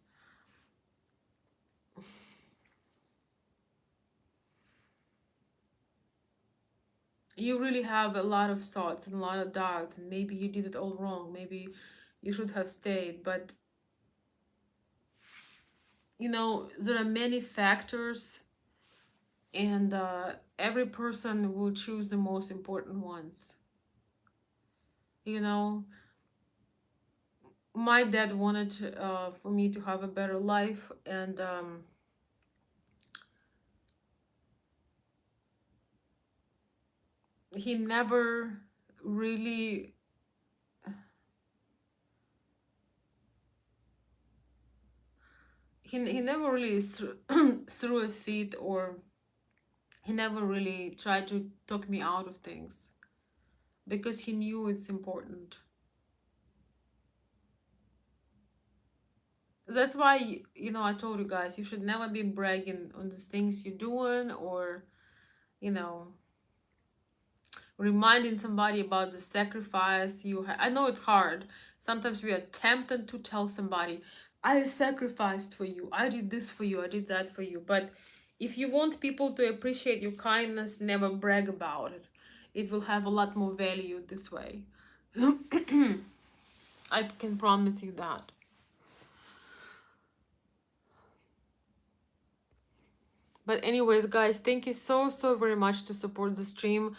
S1: you really have a lot of thoughts and a lot of doubts, and maybe you did it all wrong. Maybe you should have stayed, but there are many factors, and every person will choose the most important ones. You know, my dad wanted for me to have a better life, and he never really he never really threw a fit, or he never really tried to talk me out of things because he knew it's important. That's why, I told you guys, you should never be bragging on the things you're doing, or you know reminding somebody about the sacrifice I know it's hard. Sometimes we are tempted to tell somebody, I sacrificed for you, I did this for you, I did that for you. But if you want people to appreciate your kindness, never brag about it. It will have a lot more value this way. I can promise you that. But anyways, guys, thank you so, so very much to support the stream.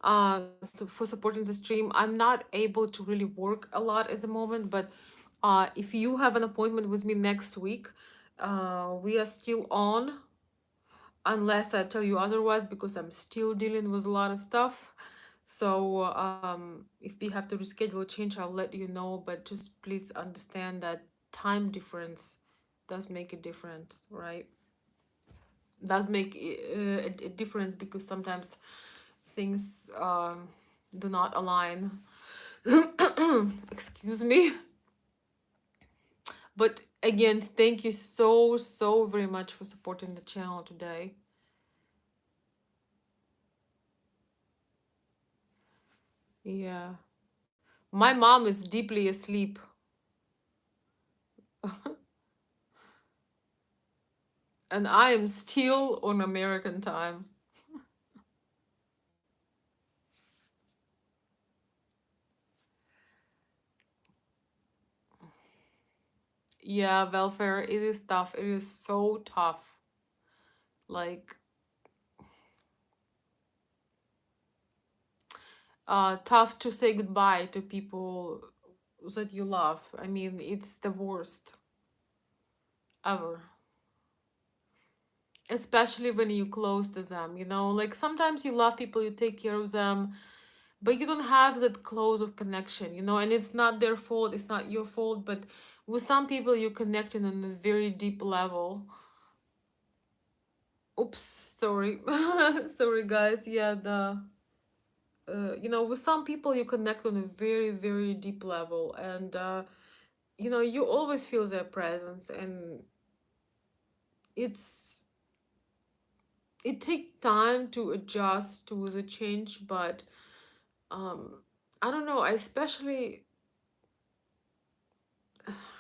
S1: So for supporting the stream. I'm not able to really work a lot at the moment, but if you have an appointment with me next week, we are still on, unless I tell you otherwise, because I'm still dealing with a lot of stuff. So if we have to reschedule a change, I'll let you know. But just please understand that time difference does make a difference, right? Does make a difference, because sometimes things do not align. Excuse me. But again, thank you so, so very much for supporting the channel today. Yeah. My mom is deeply asleep. And I am still on American time. Yeah, welfare, it is tough. It is so tough. Like, tough to say goodbye to people that you love. I mean, it's the worst ever. Especially when you close to them, like sometimes you love people, you take care of them, but you don't have that close of connection, and it's not their fault, it's not your fault, but with some people you're connecting on a very deep level. Oops, sorry. Sorry, guys. Yeah, the with some people you connect on a very, very deep level, and you always feel their presence, and it's it takes time to adjust to the change, but um I don't know, I especially,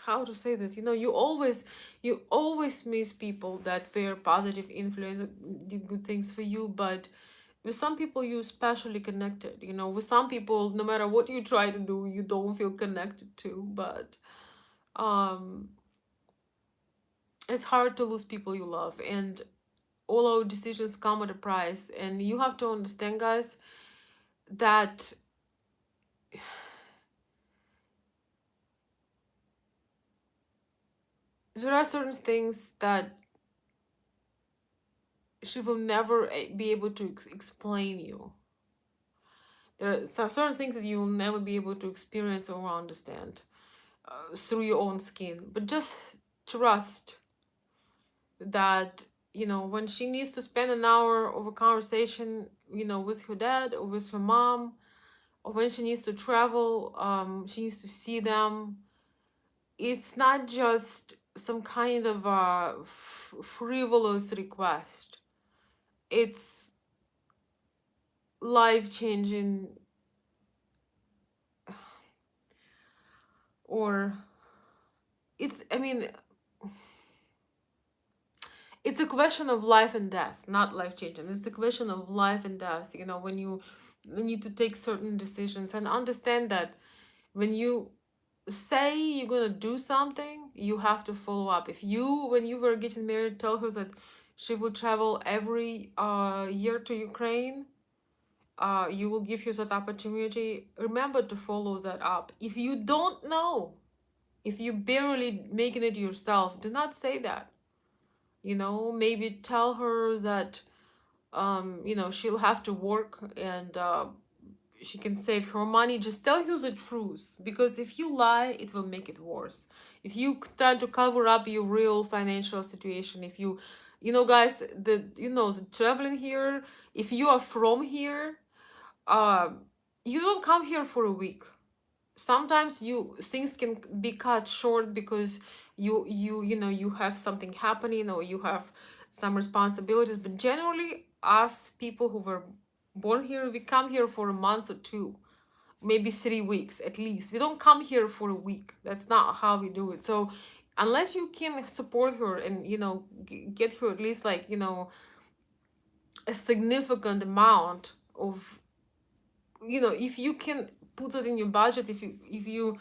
S1: how to say this, you always miss people that were positive influence, did good things for you, but with some people you especially connected, with some people no matter what you try to do you don't feel connected to, but um it's hard to lose people you love, and all our decisions come at a price, and you have to understand, guys, that there are certain things that she will never be able to explain you. There are some certain things that you will never be able to experience or understand through your own skin. But just trust that, when she needs to spend an hour of a conversation, with her dad or with her mom, or when she needs to travel, she needs to see them. It's not just some kind of a frivolous request. It's life changing, or I mean, it's a question of life and death, not life changing. It's a question of life and death. When you need to take certain decisions, and understand that when you say you're gonna do something, you have to follow up. If you, when you were getting married, tell her that she will travel every year to Ukraine, you will give her that opportunity. Remember to follow that up. If you don't know, if you barely making it yourself, do not say that. Maybe tell her that she'll have to work, and she can save her money. Just tell her the truth, because if you lie it will make it worse. If you try to cover up your real financial situation, if guys, the traveling here, if you are from here, uh you don't come here for a week. Sometimes things can be cut short because you have something happening, or you have some responsibilities, but generally us people who were born here, we come here for a month or two, maybe 3 weeks at least. We don't come here for a week. That's not how we do it. So unless you can support her and get her at least, like, a significant amount of, if you can put it in your budget, if you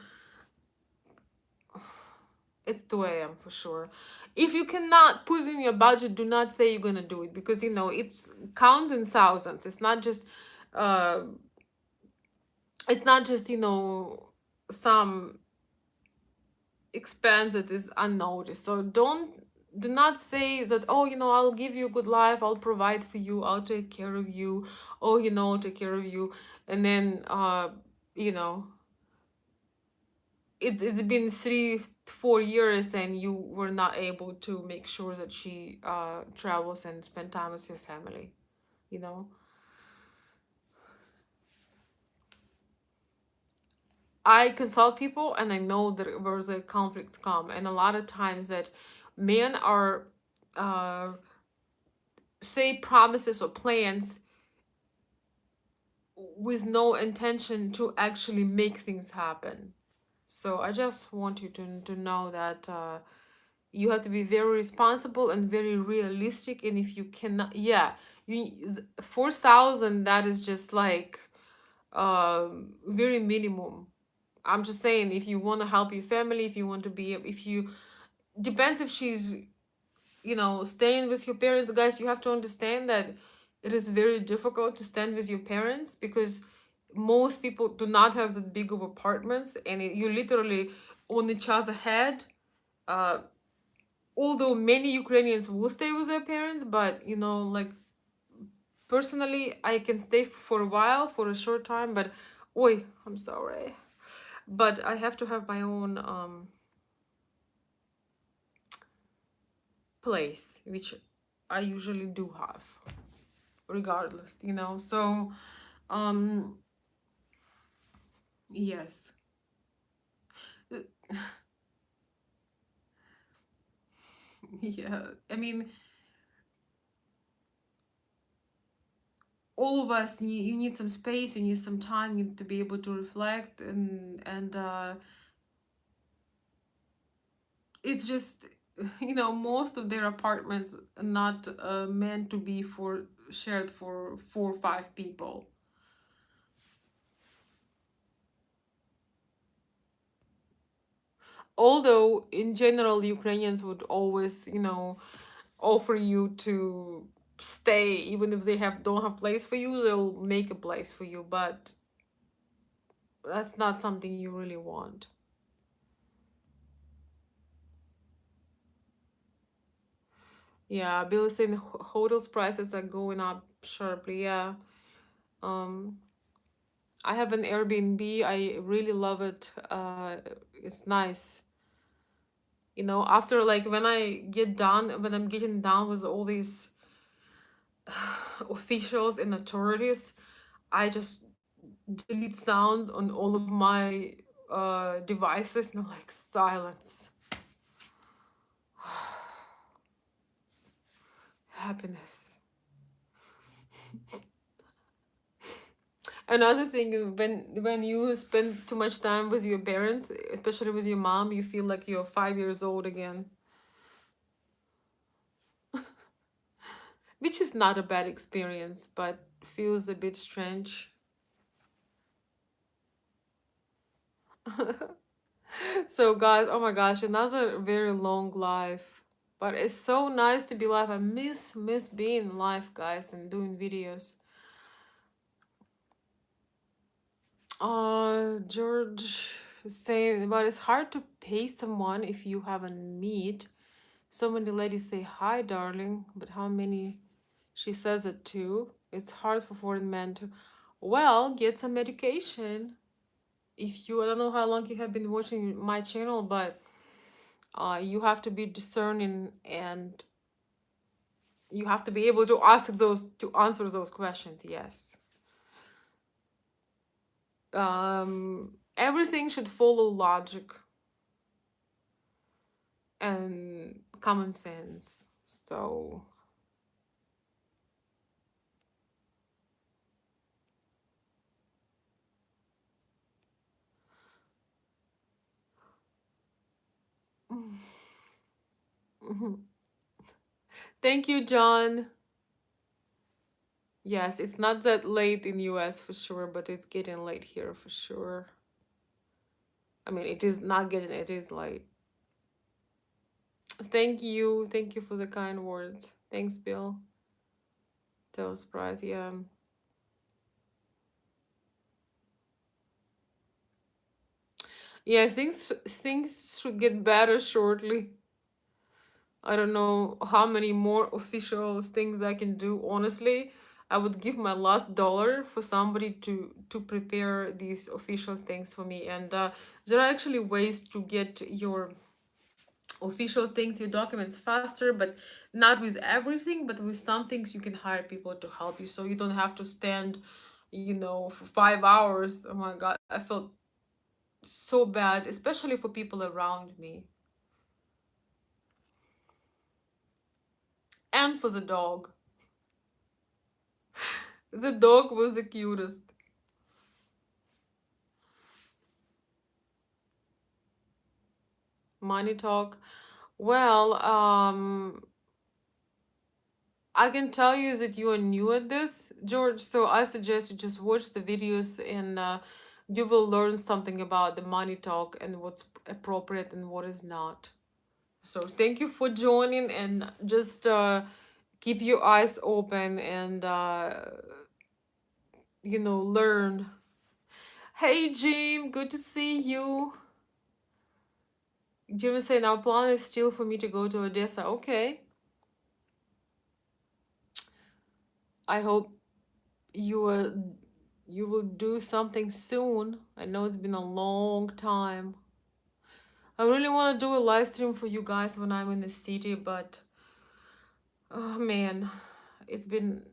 S1: it's 2 a.m. for sure. If you cannot put it in your budget, do not say you're gonna do it, because it's counts in thousands. Uh it's not just some expense that is unnoticed. So do not say that, oh, I'll give you a good life, I'll provide for you, I'll take care of you, oh, I'll take care of you, and then you know it's been 3 4 years and you were not able to make sure that she travels and spend time with your family. you know I consult people, and I know that where the conflicts come, and a lot of times that men are uh say promises or plans with no intention to actually make things happen. So I just want you to know that you have to be very responsible and very realistic, and if you cannot, yeah, 4,000, that is just like very minimum. I'm just saying, if you want to help your family, if you want to be, if you, depends if she's staying with your parents. Guys, you have to understand that it is very difficult to stand with your parents, because most people do not have that big of apartments, and you literally on each other head. uh Although many Ukrainians will stay with their parents, but like, personally, I can stay for a while, for a short time, but oi, I'm sorry, but I have to have my own place, which I usually do have, regardless. So yes. Yeah, I mean, all of us need, you need some space, you need some time, you need to be able to reflect, and it's just, most of their apartments are not meant to be for shared for 4 or 5 people. Although in general Ukrainians would always, offer you to stay, even if they have don't have place for you, they'll make a place for you, but that's not something you really want. Yeah, Bill is saying hotels prices are going up sharply. Yeah. um I have an Airbnb. I really love it. It's nice. After, like, when I'm getting done with all these officials and authorities, I just delete sounds on all of my devices, and I'm like, silence, happiness. Another thing is, when you spend too much time with your parents, especially with your mom, you feel like you're 5 years old again, which is not a bad experience, but feels a bit strange. So, guys, oh my gosh, another very long life. But it's so nice to be live. I miss being live, guys, and doing videos. George is saying, but it's hard to pay someone if you haven't met. So many ladies say hi, darling, but how many she says it to? It's hard for foreign men to. Well, get some medication. If you, I don't know how long you have been watching my channel, but you have to be discerning, and you have to be able to answer those questions. Yes. Everything should follow logic and common sense. So, thank you, John. Yes, it's not that late in US for sure, but it's getting late here for sure. I mean, it is not getting, it is late. Thank you. Thank you for the kind words. Thanks, Bill. That was surprise. Yeah. Yeah, things should get better shortly. I don't know how many more official things I can do. Honestly, I would give my last dollar for somebody to prepare these official things for me. And there are actually ways to get your official things, your documents faster, but not with everything. But with some things, you can hire people to help you, so you don't have to stand, for 5 hours. Oh my God, I felt so bad, especially for people around me and for the dog. The dog was the cutest. Money talk. Well, I can tell you that you are new at this, George, so I suggest you just watch the videos, and you will learn something about the money talk and what's appropriate and what is not. So thank you for joining, and just keep your eyes open, and learn. Hey, Jim, good to see you. Jim is saying our plan is still for me to go to Odessa. Okay. I hope you will do something soon. I know it's been a long time. I really want to do a live stream for you guys when I'm in the city, but oh man, it's been.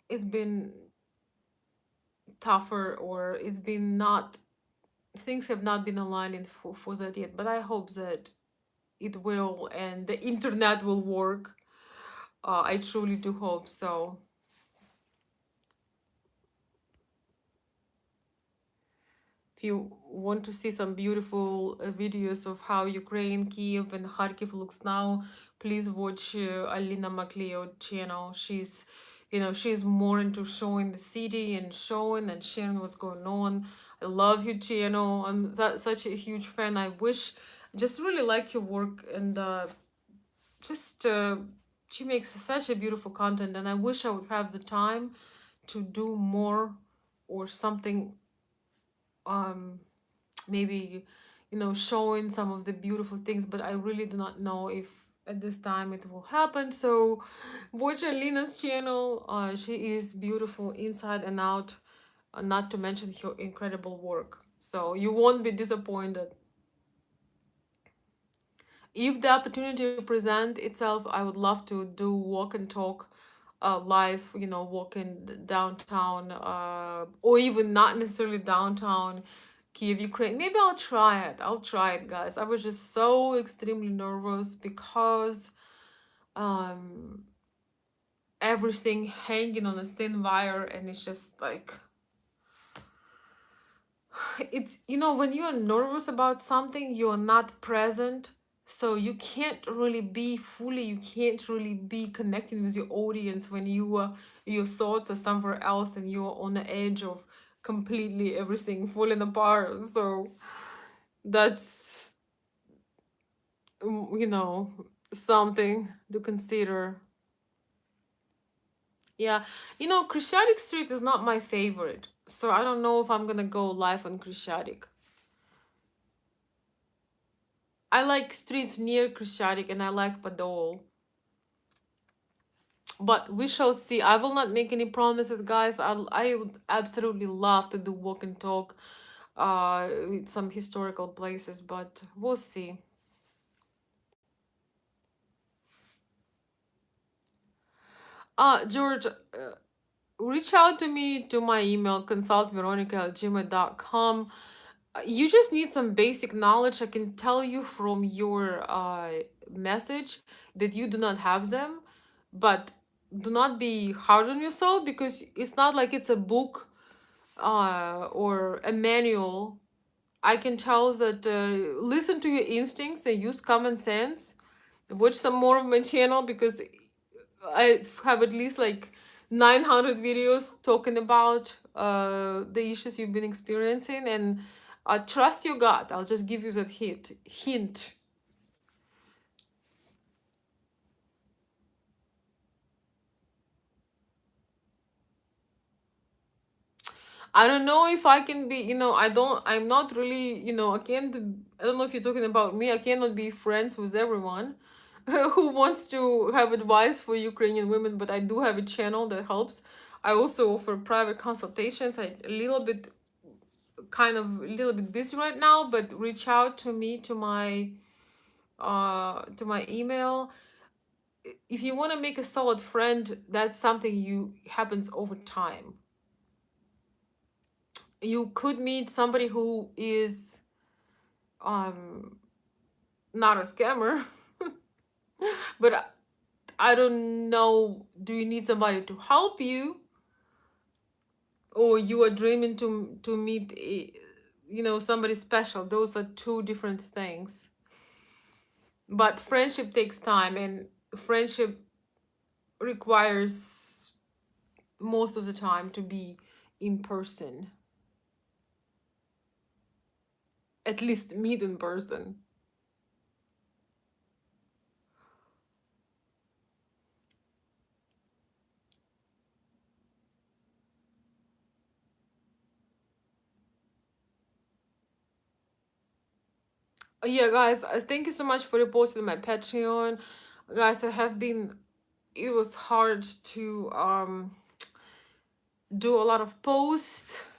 S1: it's been tougher, or it's been not, things have not been aligning for that yet, but I hope that it will, and the internet will work. I truly do hope so. If you want to see some beautiful videos of how Ukraine, Kiev, and Kharkiv looks now, please watch Alina Makleo channel. She's more into showing the city and showing and sharing what's going on. I love your channel. I'm such a huge fan. I wish, just really like your work, and just she makes such a beautiful content, and I wish I would have the time to do more or something, um maybe, showing some of the beautiful things, but I really do not know if at this time it will happen. So watch Alina's channel. She is beautiful inside and out, not to mention her incredible work, so you won't be disappointed. If the opportunity present itself, I would love to do walk and talk live, walking downtown, or even not necessarily downtown Kiev, Ukraine. Maybe I'll try it, guys. I was just so extremely nervous because um everything hanging on a thin wire, and it's just like, it's, when you're nervous about something, you're not present, so you can't really be fully, you can't really be connecting with your audience when your thoughts are somewhere else, and you're on the edge of completely everything falling apart. So that's, you know something to consider. Yeah, Christiatic Street is not my favorite, so I don't know if I'm gonna go live on Christiatic. I like streets near Christiatic, and I like Padol. But we shall see. I will not make any promises, guys. I would absolutely love to do walk and talk with some historical places, but we'll see. George, reach out to me to my email, consultveronica@gmail.com. You just need some basic knowledge. I can tell you from your message that you do not have them, but do not be hard on yourself, because it's not like it's a book or a manual. I can tell that listen to your instincts and use common sense. Watch some more of my channel, because I have at least like 900 videos talking about the issues you've been experiencing, and trust your gut. I'll just give you that hint. I don't know if I can be, I'm not really, I don't know if you're talking about me. I cannot be friends with everyone who wants to have advice for Ukrainian women, but I do have a channel that helps. I also offer private consultations. A little bit busy right now, but reach out to me to my email. If you want to make a solid friend, that's something you happens over time. You could meet somebody who is um not a scammer, but I don't know, do you need somebody to help you, or you are dreaming to meet somebody special? Those are two different things. But friendship takes time, and friendship requires most of the time to be in person, at least meet in person. Yeah, guys, thank you so much for reposting my Patreon. Guys, it was hard to do a lot of posts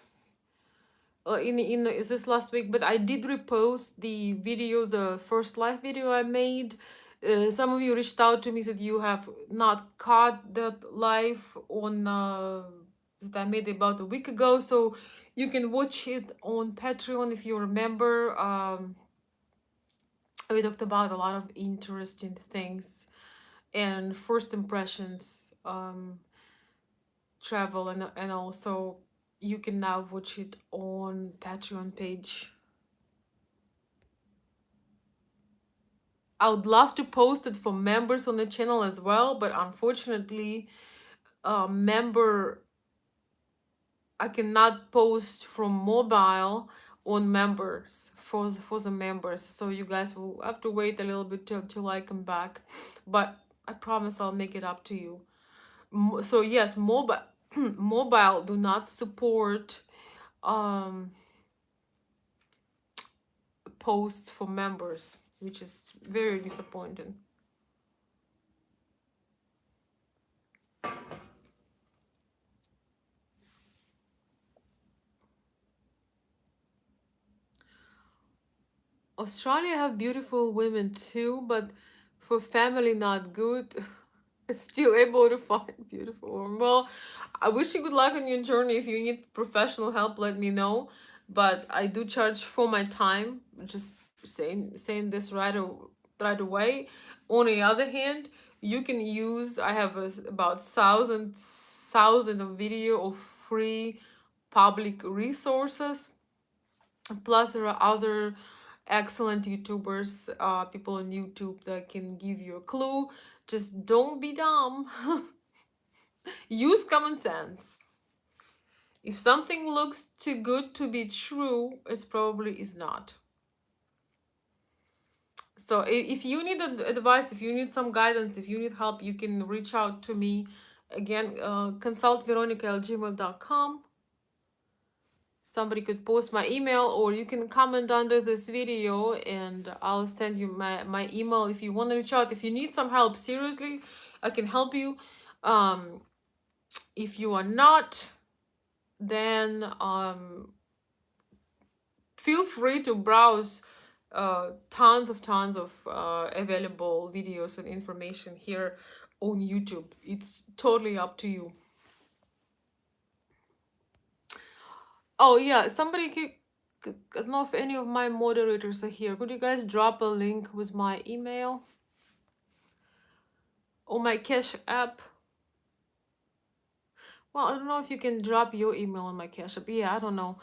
S1: in this last week, but I did repost the video, the first live video I made, Some of you reached out to me, said you have not caught that live on that I made about a week ago, so you can watch it on Patreon if you remember. We talked about a lot of interesting things and first impressions, travel, and also you can now watch it on Patreon page. I would love to post it for members on the channel as well, but unfortunately, member I cannot post from mobile on members for the members. So you guys will have to wait a little bit till I come back, but I promise I'll make it up to you. So yes, mobile mobile do not support um posts for members, which is very disappointing. Australia have beautiful women too, but for family not good. Still able to find beautiful women. Well, I wish you good luck on your journey. If you need professional help, let me know. But I do charge for my time. Just saying this right away. On the other hand, you can use. I have about thousand of video of free public resources. Plus, there are other excellent YouTubers, people on YouTube that can give you a clue. Just don't be dumb. Use common sense. If something looks too good to be true, it probably is not. So if you need advice, if you need some guidance, if you need help, you can reach out to me. Again, consultveronica@gmail.com. Somebody could post my email, or you can comment under this video and I'll send you my email if you want to reach out. If you need some help, seriously, I can help you. If you are not, then feel free to browse tons of available videos and information here on YouTube. It's totally up to you. Oh yeah, somebody I don't know if any of my moderators are here. Could you guys drop a link with my email or my Cash app? Well, I don't know if you can drop your email on my Cash app. Yeah, I don't know.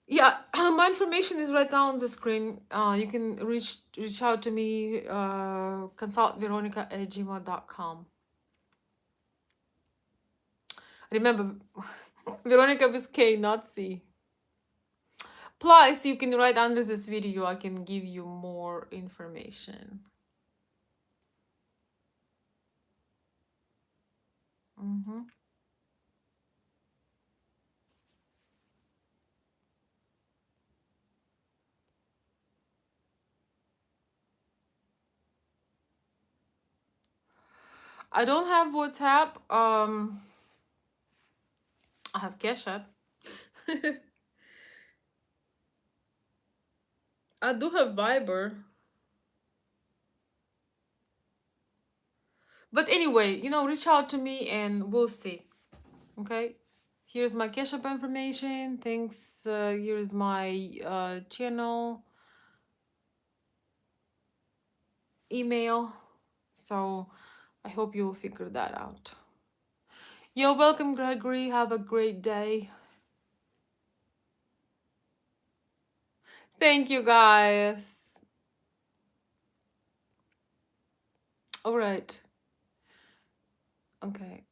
S1: Yeah, my information is right now on the screen. You can reach out to me, consultveronica@gmail.com. Remember, Veronica with K, not C. Plus, you can write under this video. I can give you more information. I don't have WhatsApp. I have Cash App. I do have Viber. But anyway, reach out to me and we'll see. Okay? Here's my Cash App information. Thanks. Here's my channel email. So I hope you will figure that out. You're welcome, Gregory. Have a great day. Thank you, guys. All right. Okay.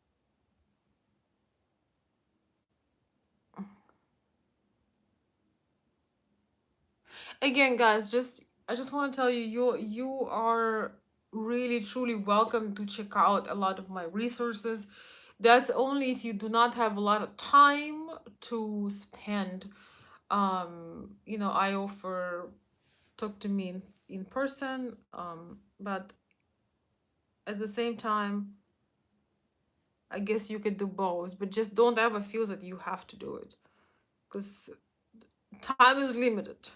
S1: Again, guys, I just want to tell you, you are really truly welcome to check out a lot of my resources. That's only if you do not have a lot of time to spend. I offer talk to me in person, but at the same time, I guess you could do both, but just don't ever feel that you have to do it, because time is limited.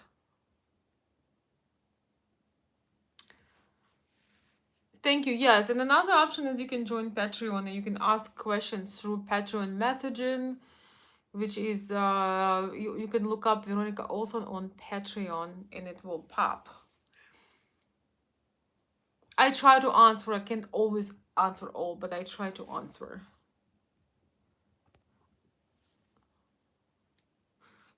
S1: Thank you. Yes, and another option is you can join Patreon and you can ask questions through Patreon messaging, which is you can look up Veronica Olson on Patreon and it will pop. I try to answer. I can't always answer all, but I try to answer.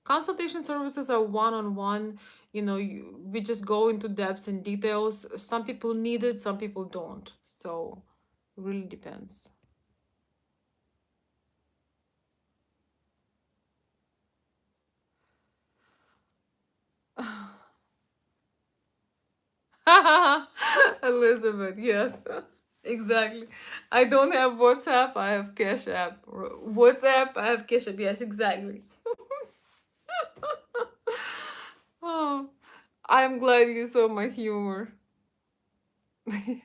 S1: Consultation services are one-on-one. We just go into depths and details. Some people need it, some people don't. So it really depends. Elizabeth, yes. Exactly. I don't have WhatsApp, I have Cash App. WhatsApp, I have Cash App. Yes, exactly. Oh, I'm glad you saw my humor. George,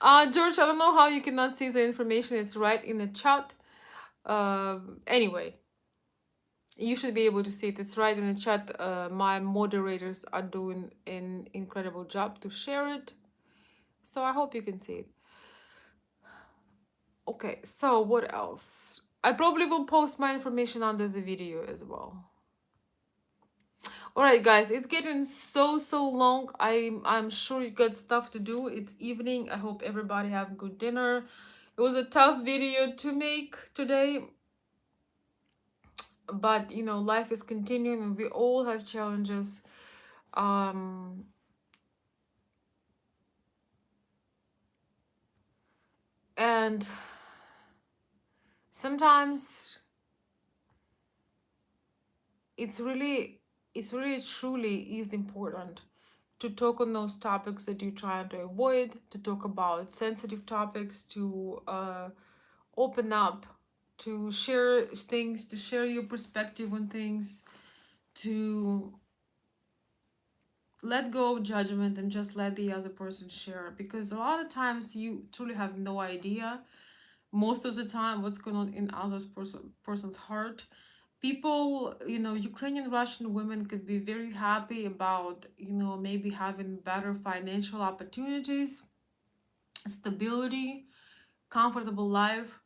S1: I don't know how you cannot see the information. It's right in the chat. Anyway, you should be able to see it. It's right in the chat. My moderators are doing an incredible job to share it. So I hope you can see it. Okay, so what else? I probably will post my information under the video as well. All right, guys, it's getting so long. I'm sure you got stuff to do. It's evening. I hope everybody have good dinner. It was a tough video to make today, but life is continuing and we all have challenges. Um, and sometimes it's really truly is important to talk on those topics that you're trying to avoid, to talk about sensitive topics, to open up, to share things, to share your perspective on things, to let go of judgment and just let the other person share. Because a lot of times you truly have no idea most of the time what's going on in others person's heart. People, Ukrainian Russian women could be very happy about maybe having better financial opportunities, stability, comfortable life.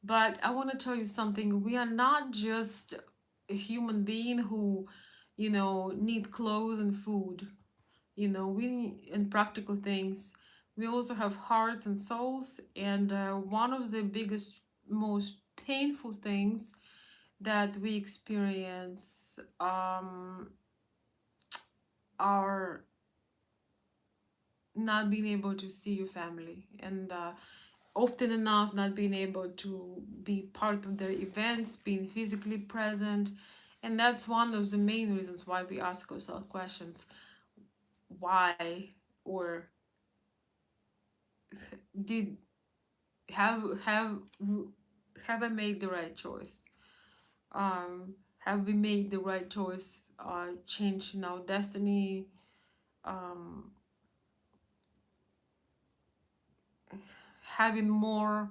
S1: But I want to tell you something. We are not just a human being who need clothes and food. We and practical things. We also have hearts and souls, and one of the biggest, most painful things that we experience are not being able to see your family, and often enough not being able to be part of their events, being physically present. And that's one of the main reasons why we ask ourselves questions. Why? Or did have have I made the right choice? Have we made the right choice, changing our destiny, um, having more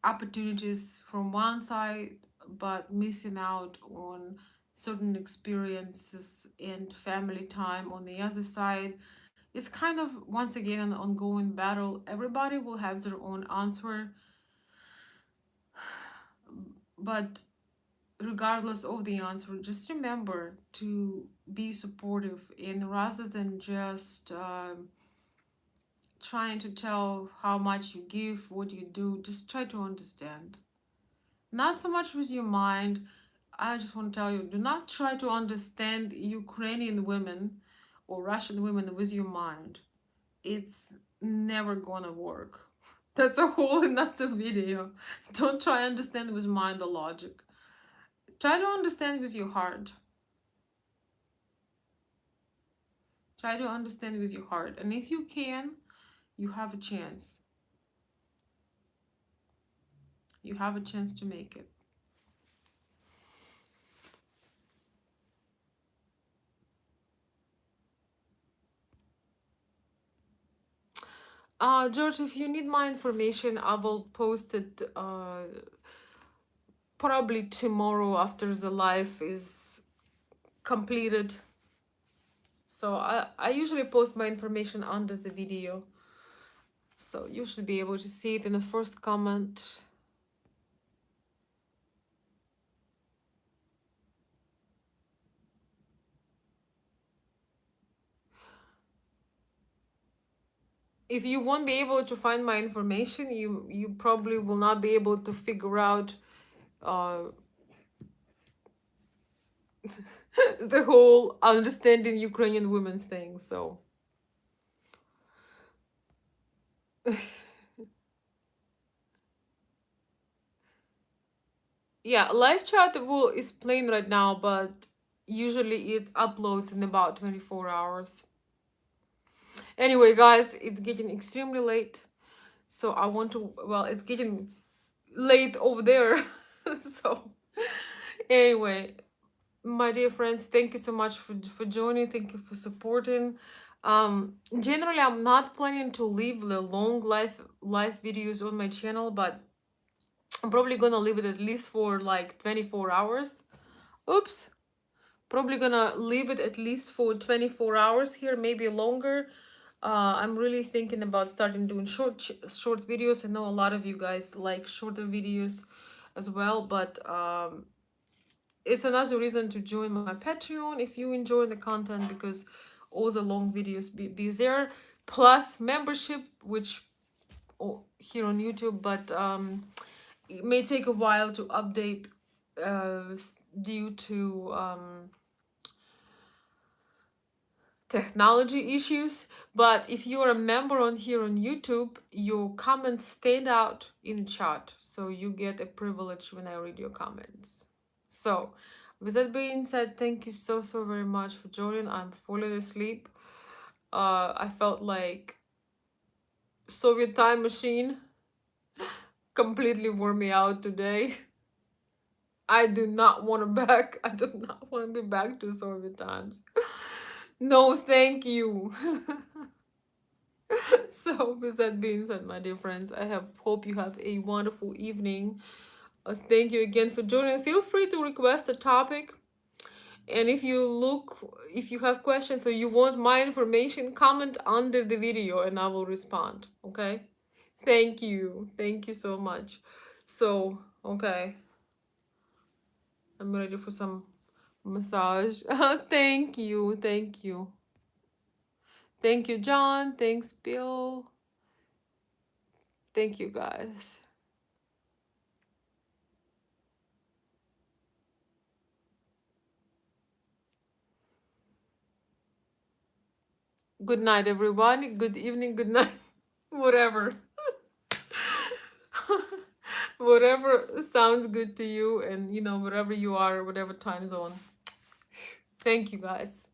S1: opportunities from one side, but missing out on certain experiences and family time on the other side? It's kind of, once again, an ongoing battle. Everybody will have their own answer, but regardless of the answer, just remember to be supportive, and rather than just trying to tell how much you give, what you do, just try to understand. Not so much with your mind. I just want to tell you, do not try to understand Ukrainian women or Russian women with your mind. It's never gonna work. That's a whole another video. Don't try to understand with mind or logic. Try to understand with your heart. Try to understand with your heart. And if you can, you have a chance. You have a chance to make it. George, if you need my information, I will post it probably tomorrow after the live is completed. So I usually post my information under the video. So you should be able to see it in the first comment. If you won't be able to find my information, you probably will not be able to figure out uh, the whole understanding Ukrainian women's thing. So yeah, live chat will is playing right now, but usually it uploads in about 24 hours. Anyway, guys, it's getting extremely late, so I want to, well, it's getting late over there. So anyway, my dear friends, thank you so much for joining. Thank you for supporting. Generally, I'm not planning to leave the long live videos on my channel, but I'm probably gonna leave it at least for like 24 hours. Oops. Probably gonna leave it at least for 24 hours here, maybe longer. I'm really thinking about starting doing short videos. I know a lot of you guys like shorter videos as well, but it's another reason to join my Patreon if you enjoy the content, because all the long videos be there, plus membership, which here on YouTube, but it may take a while to update due to technology issues. But if you're a member on here on YouTube, your comments stand out in chat, so you get a privilege when I read your comments. So with that being said, thank you so very much for joining. I'm falling asleep. I felt like Soviet time machine completely wore me out today. I do not want to back. I do not want to be back to Soviet times. No, thank you. So with that being said, my dear friends, hope you have a wonderful evening. Thank you again for joining. Feel free to request a topic, and if you have questions or you want my information, comment under the video and I will respond. Okay, thank you so much. So okay, I'm ready for some massage. Thank you, John. Thanks, Bill. Thank you, guys. Good night, everyone. Good evening, good night. Whatever. Whatever sounds good to you, and wherever you are, whatever time zone. Thank you, guys.